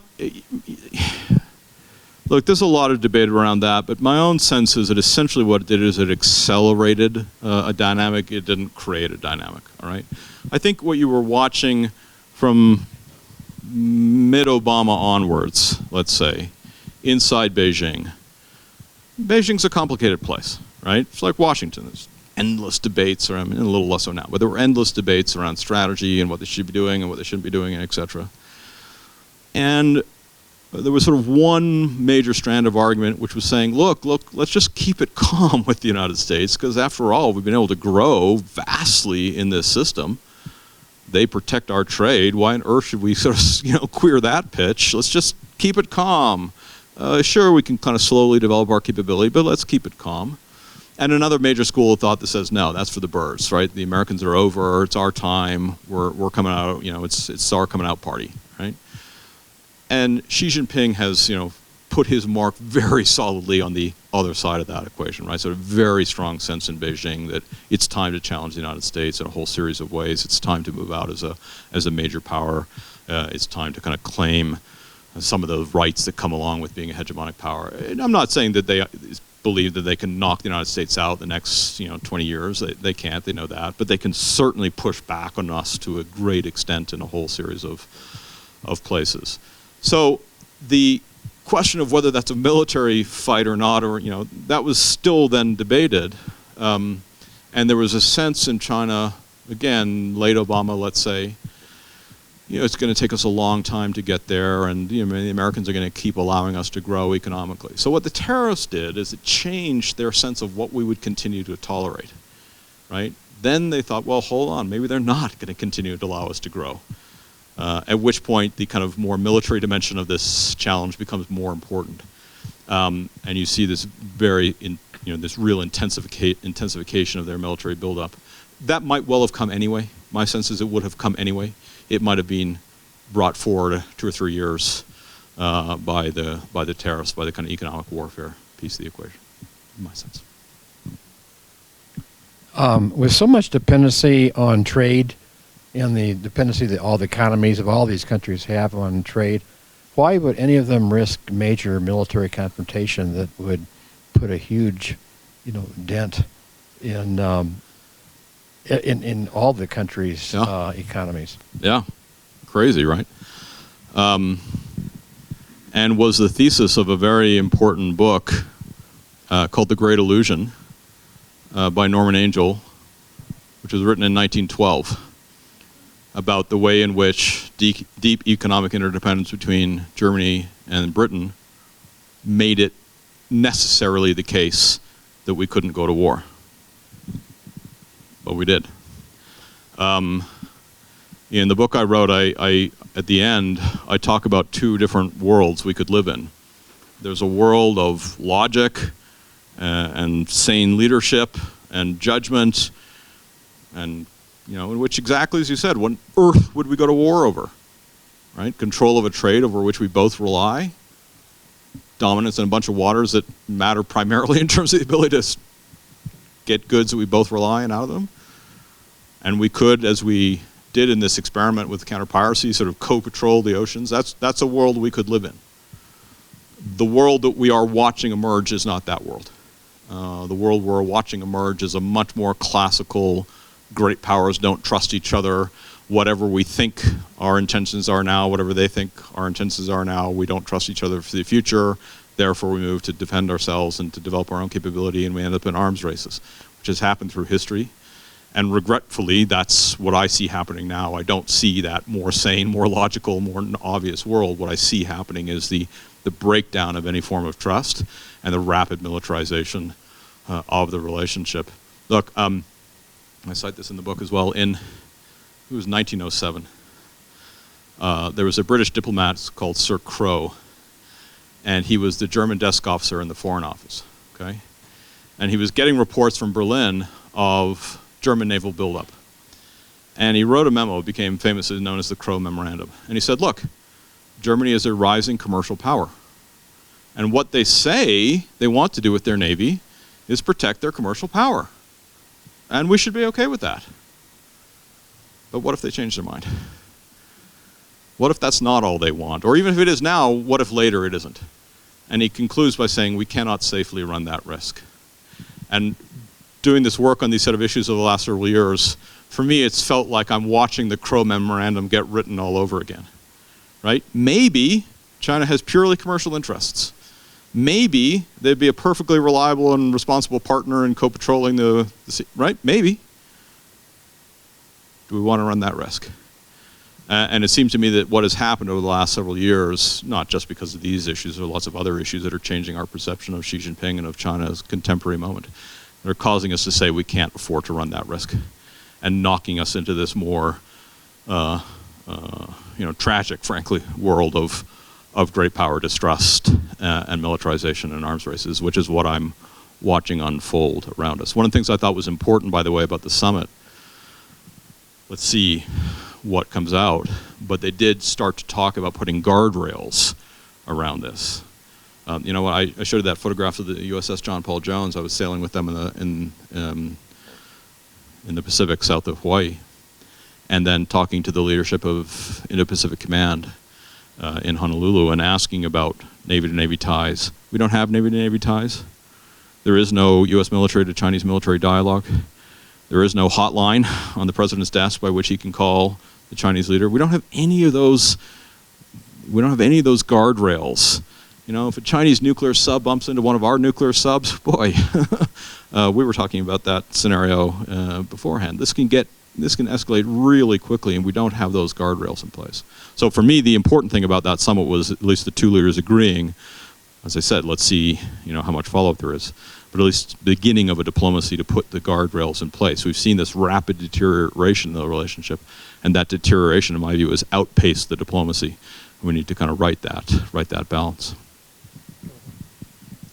Look, there's a lot of debate around that, but my own sense is that essentially what it did is it accelerated a dynamic. It didn't create a dynamic, all right? I think what you were watching from mid-Obama onwards, let's say, inside Beijing. Beijing's a complicated place, right? It's like Washington. There's endless debates around, a little less so now, but there were endless debates around strategy and what they should be doing and what they shouldn't be doing, et cetera. And there was sort of one major strand of argument which was saying, look, let's just keep it calm with the United States, because after all, we've been able to grow vastly in this system. They protect our trade. Why on earth should we sort of, queer that pitch? Let's just keep it calm. Sure, we can kind of slowly develop our capability, but let's keep it calm. And another major school of thought that says, no, that's for the birds, right? The Americans are over. It's our time. We're coming out. It's our coming out party, right? And Xi Jinping has, put his mark very solidly on the other side of that equation, right? So a very strong sense in Beijing that it's time to challenge the United States in a whole series of ways. It's time to move out as a major power. It's time to kind of claim some of the rights that come along with being a hegemonic power. And I'm not saying that they believe that they can knock the United States out the next 20 years. They can't, they know that. But they can certainly push back on us to a great extent in a whole series of places. So the question of whether that's a military fight or not, or that was still then debated, and there was a sense in China, again, late Obama, let's say, it's going to take us a long time to get there, and the Americans are going to keep allowing us to grow economically. So what the tariffs did is it changed their sense of what we would continue to tolerate, right? Then they thought, well, hold on, maybe they're not going to continue to allow us to grow. At which point the kind of more military dimension of this challenge becomes more important, and you see this this real intensification of their military buildup. That might well have come anyway. My sense is it would have come anyway. It might have been brought forward 2 or 3 years by the tariffs, by the kind of economic warfare piece of the equation. In my sense. With so much dependency on trade, and the dependency that all the economies of all these countries have on trade, why would any of them risk major military confrontation that would put a huge, dent in all the countries' economies? Yeah, crazy, right? And was the thesis of a very important book called The Great Illusion by Norman Angell, which was written in 1912. About the way in which deep economic interdependence between Germany and Britain made it necessarily the case that we couldn't go to war. But we did. In the book I wrote, I at the end, I talk about 2 different worlds we could live in. There's a world of logic and sane leadership and judgment and in which exactly as you said, what on earth would we go to war over? Right? Control of a trade over which we both rely, dominance in a bunch of waters that matter primarily in terms of the ability to get goods that we both rely on out of them. And we could, as we did in this experiment with counter-piracy, sort of co-patrol the oceans. That's a world we could live in. The world that we are watching emerge is not that world. The world we're watching emerge is a much more classical, great powers don't trust each other. Whatever we think our intentions are now, whatever they think our intentions are now, we don't trust each other for the future. Therefore, we move to defend ourselves and to develop our own capability, and we end up in arms races, which has happened through history. And regretfully, that's what I see happening now. I don't see that more sane, more logical, more obvious world. What I see happening is the breakdown of any form of trust and the rapid militarization of the relationship. Look, I cite this in the book as well. It was 1907. There was a British diplomat called Sir Crow, and he was the German desk officer in the Foreign Office. Okay, and he was getting reports from Berlin of German naval buildup, and he wrote a memo. It became famously known as the Crow Memorandum. And he said, "Look, Germany is a rising commercial power, and what they say they want to do with their navy is protect their commercial power. And we should be okay with that. But what if they change their mind?" What if that's not all they want? Or even if it is now, what if later it isn't? And he concludes by saying, we cannot safely run that risk. And doing this work on these set of issues over the last several years, for me, it's felt like I'm watching the Crow Memorandum get written all over again, right? Maybe China has purely commercial interests. Maybe they'd be a perfectly reliable and responsible partner in co-patrolling the sea, right? Maybe. Do we want to run that risk? And it seems to me that what has happened over the last several years, not just because of these issues, there are lots of other issues that are changing our perception of Xi Jinping and of China's contemporary moment. They're causing us to say we can't afford to run that risk, and knocking us into this more, tragic, frankly, world of great power distrust and militarization and arms races, which is what I'm watching unfold around us. One of the things I thought was important, by the way, about the summit, let's see what comes out, but they did start to talk about putting guardrails around this. When I showed that photograph of the USS John Paul Jones, I was sailing with them in the Pacific south of Hawaii, and then talking to the leadership of Indo-Pacific Command in Honolulu and asking about Navy-to-Navy ties. We don't have Navy-to-Navy ties. There is no U.S. military to Chinese military dialogue. There is no hotline on the president's desk by which he can call the Chinese leader. We don't have any of those. We don't have any of those guardrails. If a Chinese nuclear sub bumps into one of our nuclear subs, boy, we were talking about that scenario beforehand. This can escalate really quickly, and we don't have those guardrails in place. So for me, the important thing about that summit was at least the two leaders agreeing. As I said, let's see, how much follow-up there is, but at least the beginning of a diplomacy to put the guardrails in place. We've seen this rapid deterioration in the relationship, and that deterioration, in my view, has outpaced the diplomacy. We need to kind of right that balance.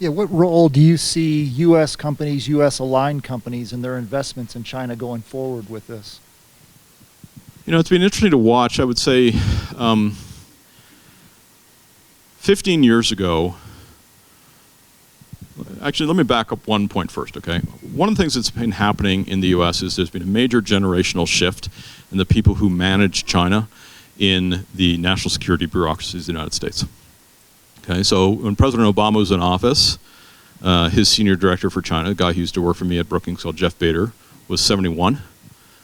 Yeah, what role do you see U.S. companies, U.S.-aligned companies, and their investments in China going forward with this? It's been interesting to watch. I would say 15 years ago, actually, let me back up one point first, okay? One of the things that's been happening in the U.S. is there's been a major generational shift in the people who manage China in the national security bureaucracies of the United States. Okay, so when President Obama was in office, his senior director for China, a guy who used to work for me at Brookings called Jeff Bader, was 71,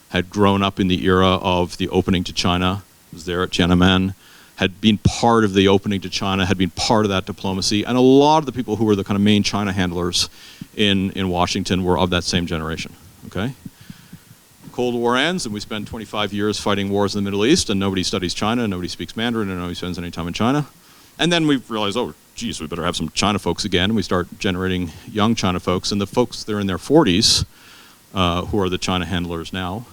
had grown up in the era of the opening to China, was there at Tiananmen, had been part of the opening to China, had been part of that diplomacy, and a lot of the people who were the kind of main China handlers in Washington were of that same generation, okay? The Cold War ends, and we spend 25 years fighting wars in the Middle East, and nobody studies China, nobody speaks Mandarin, and nobody spends any time in China. And then we realize, oh, geez, we better have some China folks again. And we start generating young China folks. And the folks that are in their 40s, who are the China handlers now,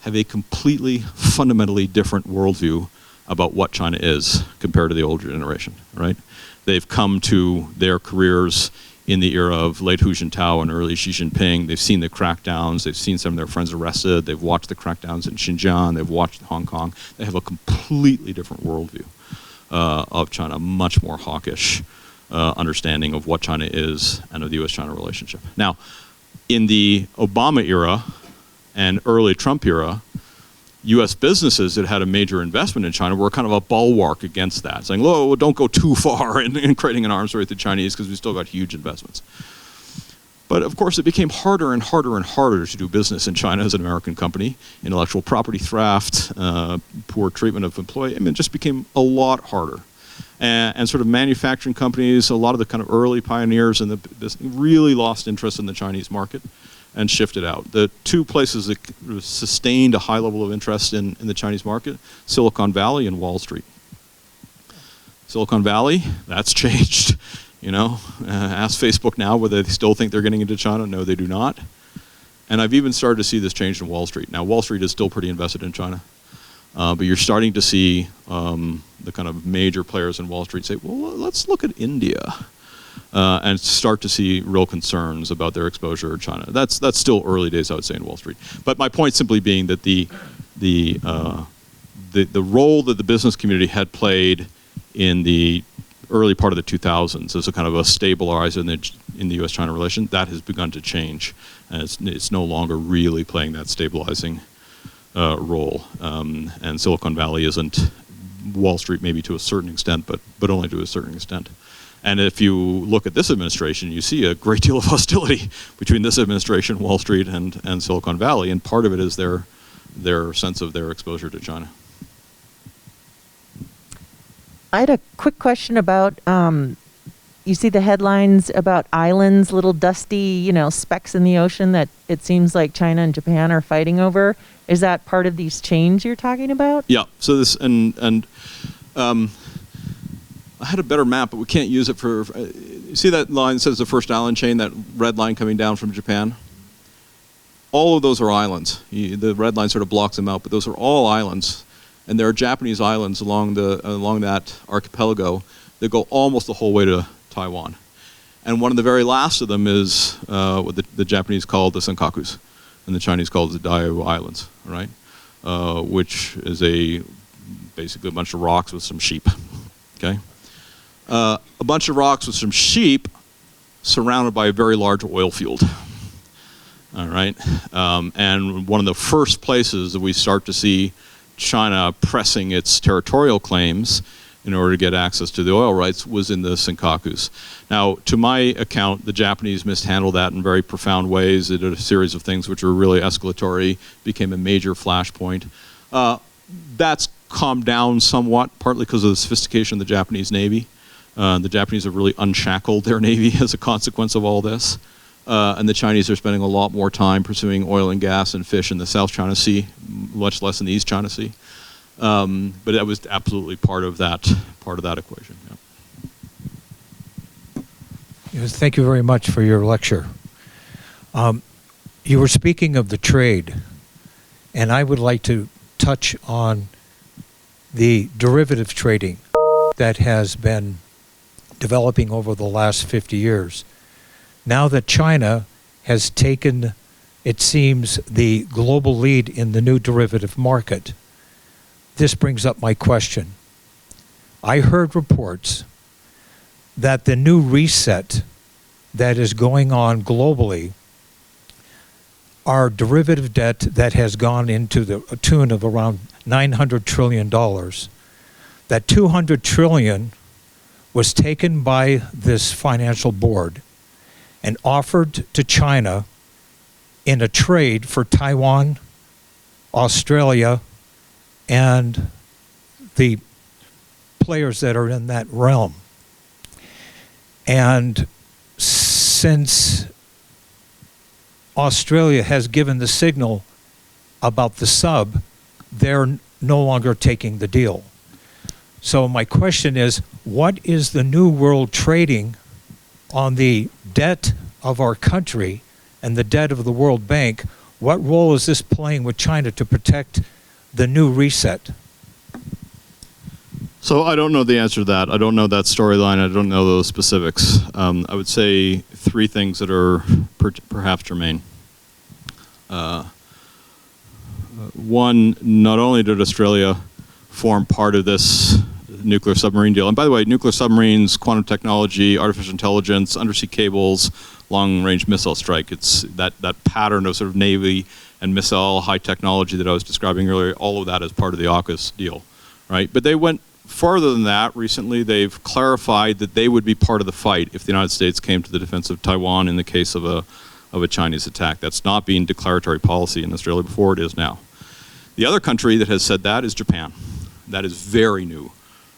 have a completely, fundamentally different worldview about what China is compared to the older generation, right? They've come to their careers in the era of late Hu Jintao and early Xi Jinping. They've seen the crackdowns. They've seen some of their friends arrested. They've watched the crackdowns in Xinjiang. They've watched Hong Kong. They have a completely different worldview of China, much more hawkish understanding of what China is and of the U.S.-China relationship. Now, in the Obama era and early Trump era, U.S. businesses that had a major investment in China were kind of a bulwark against that, saying, "Oh, don't go too far in creating an arms race with the Chinese because we still got huge investments." But of course, it became harder and harder and harder to do business in China as an American company. Intellectual property theft, poor treatment of employees, it just became a lot harder. And sort of manufacturing companies, a lot of the kind of early pioneers in the business really lost interest in the Chinese market and shifted out. The two places that sustained a high level of interest in the Chinese market, Silicon Valley and Wall Street. Silicon Valley, that's changed. Ask Facebook now whether they still think they're getting into China. No, they do not. And I've even started to see this change in Wall Street. Now, Wall Street is still pretty invested in China. But you're starting to see the kind of major players in Wall Street say, well, let's look at India. And start to see real concerns about their exposure to China. That's still early days, I would say, in Wall Street. But my point simply being that the role that the business community had played in the early part of the 2000s as a kind of a stabilizer in the U.S.-China relation, that has begun to change. And it's no longer really playing that stabilizing role. And Silicon Valley isn't Wall Street maybe to a certain extent, but only to a certain extent. And if you look at this administration, you see a great deal of hostility between this administration, Wall Street, and Silicon Valley, and part of it is their sense of their exposure to China. I had a quick question about, you see the headlines about islands, little dusty, specks in the ocean that it seems like China and Japan are fighting over. Is that part of these chains you're talking about? Yeah. So this I had a better map, but we can't use it for. You see that line that says the first island chain, that red line coming down from Japan? All of those are islands. The red line sort of blocks them out, but those are all islands. And there are Japanese islands along that archipelago that go almost the whole way to Taiwan. And one of the very last of them is what the Japanese call the Senkakus, and the Chinese call it the Diaoyu Islands, right? Which is basically a bunch of rocks with some sheep, okay? A bunch of rocks with some sheep surrounded by a very large oil field, all right? And one of the first places that we start to see China pressing its territorial claims in order to get access to the oil rights was in the Senkakus. Now, to my account, the Japanese mishandled that in very profound ways. They did a series of things which were really escalatory, became a major flashpoint. That's calmed down somewhat, partly because of the sophistication of the Japanese Navy. The Japanese have really unshackled their Navy as a consequence of all this. And the Chinese are spending a lot more time pursuing oil and gas and fish in the South China Sea, much less in the East China Sea. But that was absolutely part of that equation. Yeah. Yes, thank you very much for your lecture. You were speaking of the trade, and I would like to touch on the derivative trading that has been developing over the last 50 years. Now that China has taken, it seems, the global lead in the new derivative market, this brings up my question. I heard reports that the new reset that is going on globally are derivative debt that has gone into the tune of around $900 trillion. That $200 trillion was taken by this financial board and offered to China in a trade for Taiwan, Australia, and the players that are in that realm. And since Australia has given the signal about the sub, they're no longer taking the deal. So my question is, what is the new world trading on the debt of our country and the debt of the World Bank? What role is this playing with China to protect the new reset? So I don't know the answer to that. I don't know that storyline. I don't know those specifics. I would say three things that are perhaps germane. One, not only did Australia form part of this nuclear submarine deal, and by the way, nuclear submarines, quantum technology, artificial intelligence, undersea cables, long-range missile strike, it's that pattern of sort of Navy and missile high technology that I was describing earlier, all of that is part of the AUKUS deal, right? But they went farther than that. Recently, they've clarified that they would be part of the fight if the United States came to the defense of Taiwan in the case of a Chinese attack. That's not being declaratory policy in Australia before, it is now. The other country that has said that is Japan. That is very new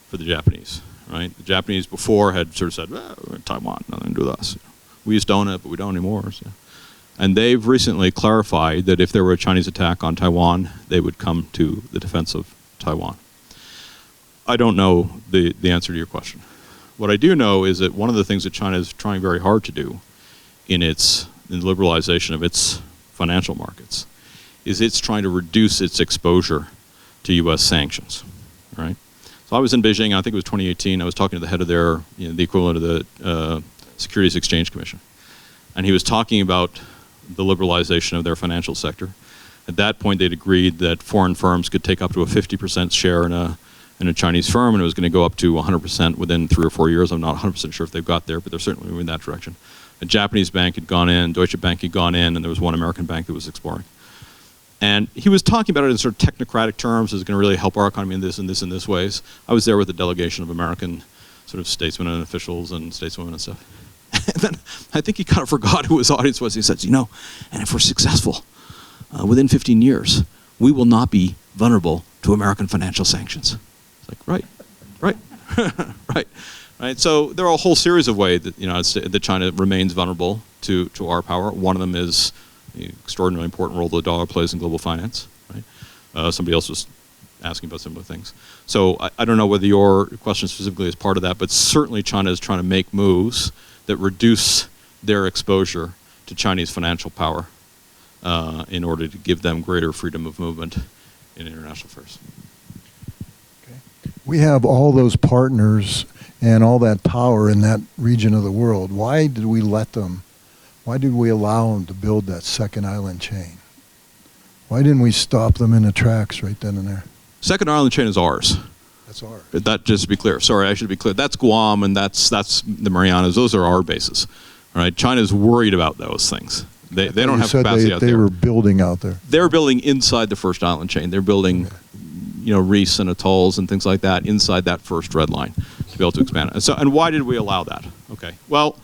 for the Japanese, right? The Japanese before had sort of said, well, we're in Taiwan, nothing to do with us. We used to own it, but we don't anymore. So. And they've recently clarified that if there were a Chinese attack on Taiwan, they would come to the defense of Taiwan. I don't know the answer to your question. What I do know is that one of the things that China is trying very hard to do in the liberalization of its financial markets is it's trying to reduce its exposure to U.S. sanctions, right? So I was in Beijing, I think it was 2018, I was talking to the head of their, the equivalent of the Securities Exchange Commission. And he was talking about the liberalization of their financial sector. At that point, they'd agreed that foreign firms could take up to a 50% share in a Chinese firm, and it was going to go up to 100% within 3 or 4 years. I'm not 100% sure if they've got there, but they're certainly moving in that direction. A Japanese bank had gone in, Deutsche Bank had gone in, and there was one American bank that was exploring. And he was talking about it in sort of technocratic terms. It's going to really help our economy in this and this and this ways. I was there with a delegation of American sort of statesmen and officials and stateswomen and stuff. And then I think he kind of forgot who his audience was. He said, you know, and if we're successful, within 15 years, we will not be vulnerable to American financial sanctions. It's like, right, right. So there are a whole series of ways that that China remains vulnerable to our power. One of them is the extraordinarily important role the dollar plays in global finance. Right? Somebody else was asking about similar things. So I don't know whether your question specifically is part of that, but certainly China is trying to make moves that reduce their exposure to Chinese financial power in order to give them greater freedom of movement in international affairs. We have all those partners and all that power in that region of the world. Why did we let them? Why did we allow them to build that second island chain? Why didn't we stop them in the tracks right then and there? Second island chain is ours. That's ours. That, just to be clear. Sorry, I should be clear. That's Guam and that's the Marianas. Those are our bases. All right. China's worried about those things. They don't have capacity out there. They were building out there. They're building inside the first island chain. They're building, reefs and atolls and things like that inside that first red line to be able to expand it. And why did we allow that? Okay. Well,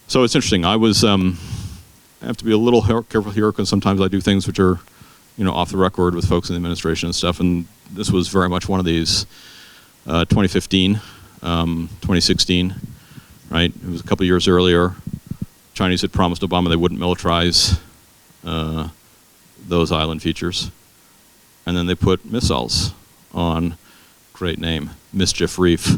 so it's interesting. I have to be a little careful here because sometimes I do things which are, off the record with folks in the administration and stuff. And this was very much one of these. 2015, 2016, right? It was a couple of years earlier. Chinese had promised Obama they wouldn't militarize those island features. And then they put missiles on, great name, Mischief Reef,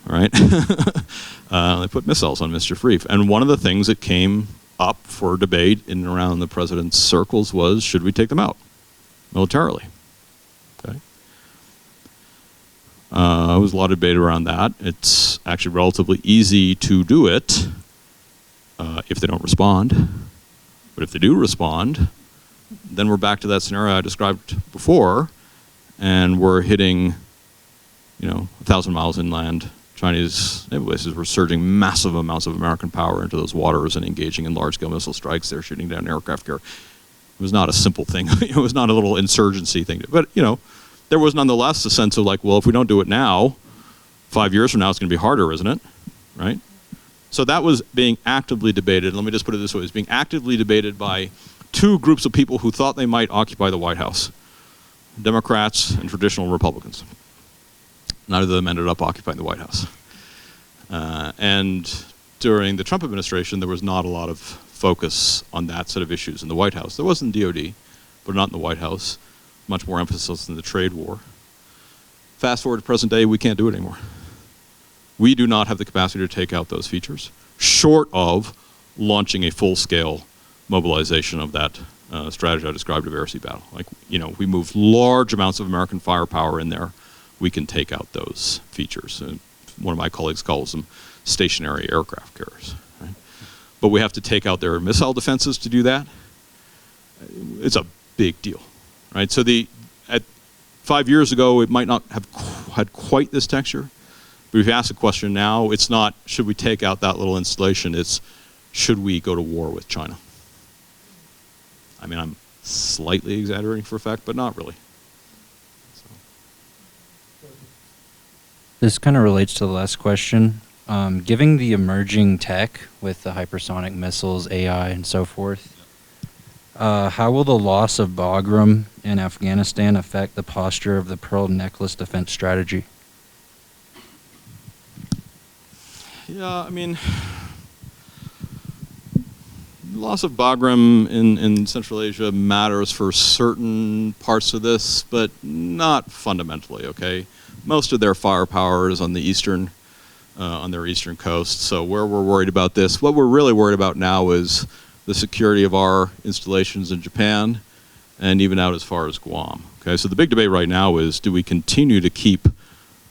all right? They put missiles on Mischief Reef. And one of the things that came up for debate in and around the president's circles was, should we take them out militarily? Okay. There was a lot of debate around that. It's actually relatively easy to do it if they don't respond. But if they do respond, then we're back to that scenario I described before, and we're hitting, 1,000 miles inland. Chinese naval bases were surging massive amounts of American power into those waters and engaging in large-scale missile strikes. They're shooting down aircraft carrier. It was not a simple thing. It was not a little insurgency thing. But, there was nonetheless a sense of like, well, if we don't do it now, 5 years from now, it's going to be harder, isn't it? Right? So that was being actively debated. Let me just put it this way. It was being actively debated by two groups of people who thought they might occupy the White House, Democrats and traditional Republicans. Neither of them ended up occupying the White House. And during the Trump administration, there was not a lot of focus on that set of issues in the White House. There was in DOD, but not in the White House. Much more emphasis in the trade war. Fast forward to present day, we can't do it anymore. We do not have the capacity to take out those features, short of launching a full-scale mobilization of that strategy I described of air sea battle. Like, we move large amounts of American firepower in there, we can take out those features. One of my colleagues calls them stationary aircraft carriers. Right? But we have to take out their missile defenses to do that. It's a big deal. Right, so 5 years ago, it might not have had quite this texture. But if you ask the question now, it's not, should we take out that little installation? It's, should we go to war with China? I mean, I'm slightly exaggerating for effect, but not really. So. This kind of relates to the last question. Given the emerging tech with the hypersonic missiles, AI, and so forth, how will the loss of Bagram in Afghanistan affect the posture of the Pearl Necklace defense strategy? Yeah, I mean, the loss of Bagram in Central Asia matters for certain parts of this, but not fundamentally, okay? Most of their firepower is on the on their eastern coast, so where we're worried about this, what we're really worried about now is the security of our installations in Japan and even out as far as Guam. Okay, so the big debate right now is, do we continue to keep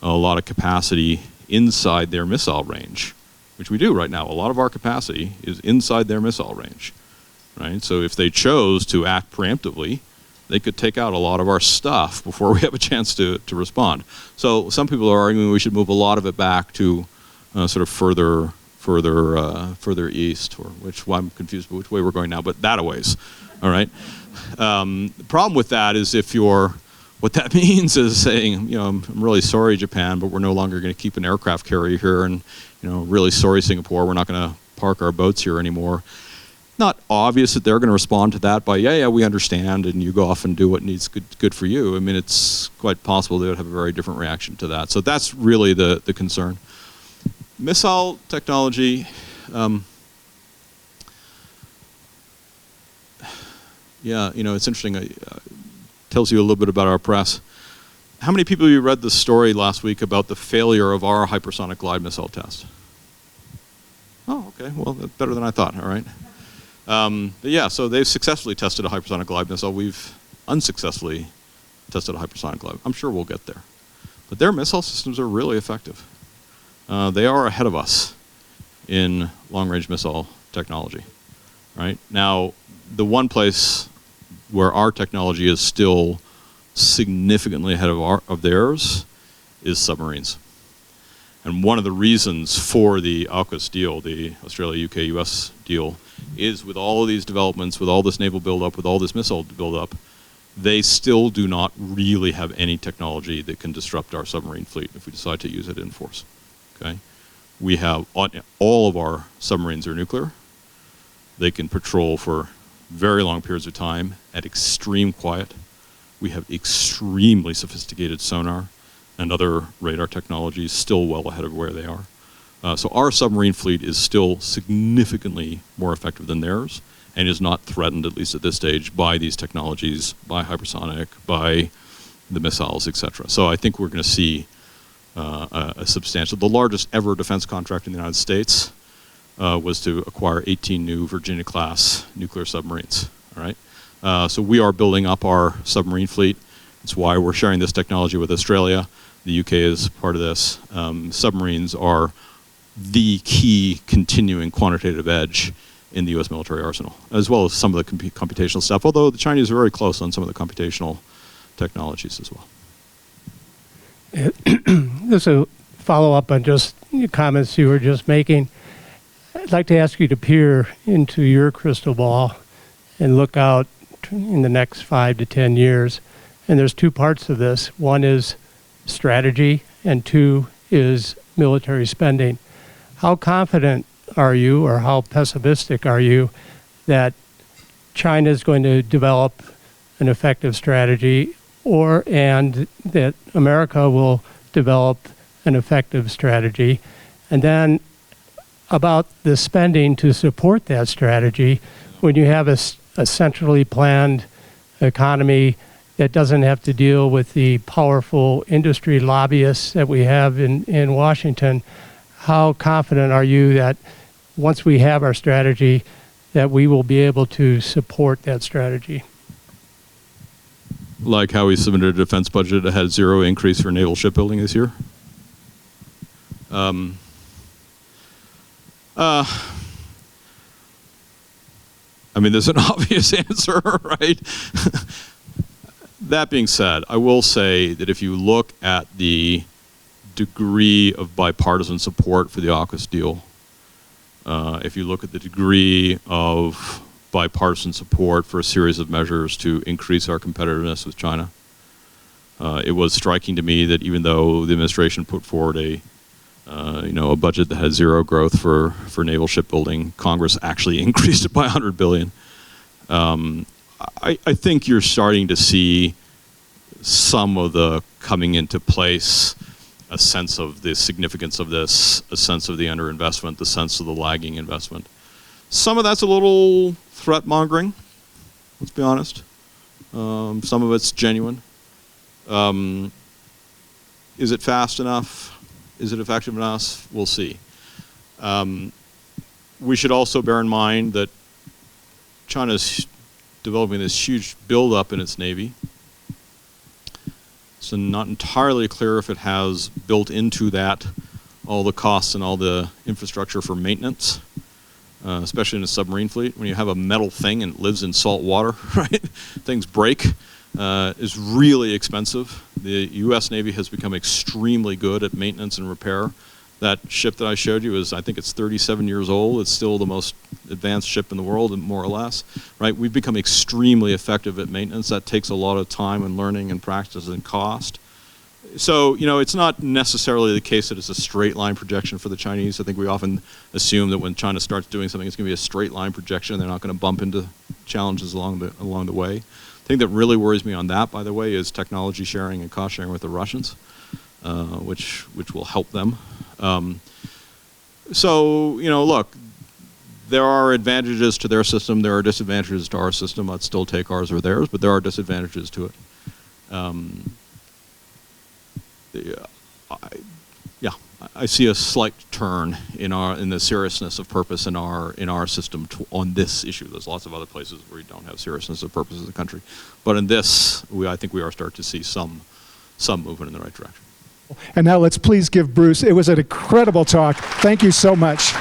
a lot of capacity inside their missile range, which we do right now. A lot of our capacity is inside their missile range, right? So if they chose to act preemptively, they could take out a lot of our stuff before we have a chance to respond. So some people are arguing we should move a lot of it back to sort of further east, or I'm confused by which way we're going now, but that a ways. All right. The problem with that is what that means is saying, I'm really sorry, Japan, but we're no longer going to keep an aircraft carrier here, and really sorry, Singapore, we're not going to park our boats here anymore. Not obvious that they're going to respond to that by, yeah, we understand, and you go off and do what needs good for you. I mean, it's quite possible they would have a very different reaction to that. So that's really the concern. Missile technology, yeah, it's interesting. It tells you a little bit about our press. How many people of you read the story last week about the failure of our hypersonic glide missile test? Oh, okay. Well, that's better than I thought. All right. But yeah, so they've successfully tested a hypersonic glide missile. We've unsuccessfully tested a hypersonic glide. I'm sure we'll get there. But their missile systems are really effective. They are ahead of us in long-range missile technology. Right? Now, the one place where our technology is still significantly ahead of theirs is submarines. And one of the reasons for the AUKUS deal, the Australia, UK, US deal, is with all of these developments, with all this naval buildup, with all this missile buildup, they still do not really have any technology that can disrupt our submarine fleet if we decide to use it in force. Okay? We have, all of our submarines are nuclear. They can patrol for very long periods of time at extreme quiet. We have extremely sophisticated sonar and other radar technologies still well ahead of where they are. So our submarine fleet is still significantly more effective than theirs and is not threatened, at least at this stage, by these technologies, by hypersonic, by the missiles, etc. So I think we're going to see a substantial, the largest ever defense contract in the United States was to acquire 18 new Virginia-class nuclear submarines. All right, so we are building up our submarine fleet. It's why we're sharing this technology with Australia. The UK is part of this. Submarines are the key continuing quantitative edge in the US military arsenal, as well as some of the computational stuff, although the Chinese are very close on some of the computational technologies as well. This is a follow-up on just comments you were just making. I'd like to ask you to peer into your crystal ball and look out in the next 5 to 10 years. And there's two parts of this. One is strategy, and two is military spending. How confident are you, or how pessimistic are you, that China is going to develop an effective strategy, and that America will develop an effective strategy? And then about the spending to support that strategy, when you have a centrally planned economy that doesn't have to deal with the powerful industry lobbyists that we have in Washington, how confident are you that once we have our strategy, that we will be able to support that strategy? Like how we submitted a defense budget that had 0 increase for naval shipbuilding this year? I mean, there's an obvious answer, right? That being said, I will say that if you look at the degree of bipartisan support for the AUKUS deal, if you look at the degree of bipartisan support for a series of measures to increase our competitiveness with China, it was striking to me that even though the administration put forward a budget that had 0 growth for naval shipbuilding, Congress actually increased it by $100 billion. I think you're starting to see some of the coming into place, a sense of the significance of this, a sense of the underinvestment, the sense of the lagging investment. Some of that's a little threat mongering, let's be honest. Some of it's genuine. Is it fast enough? Is it effective enough? We'll see. We should also bear in mind that China's developing this huge buildup in its Navy. So not entirely clear if it has built into that all the costs and all the infrastructure for maintenance, especially in a submarine fleet. When you have a metal thing and it lives in salt water, right? Things break. Is really expensive. The U.S. Navy has become extremely good at maintenance and repair. That ship that I showed you is, I think it's 37 years old. It's still the most advanced ship in the world, more or less, right? We've become extremely effective at maintenance. That takes a lot of time and learning and practice and cost. So, it's not necessarily the case that it's a straight line projection for the Chinese. I think we often assume that when China starts doing something, it's going to be a straight line projection. They're not going to bump into challenges along the way. The thing that really worries me on that, by the way, is technology sharing and cost sharing with the Russians, which will help them. So, look, there are advantages to their system. There are disadvantages to our system. I'd still take ours or theirs, but there are disadvantages to it. I see a slight turn in the seriousness of purpose in our system on this issue. There's lots of other places where you don't have seriousness of purpose as a country, but in this, I think we are starting to see some movement in the right direction. And now let's please give Bruce, it was an incredible talk. Thank you so much.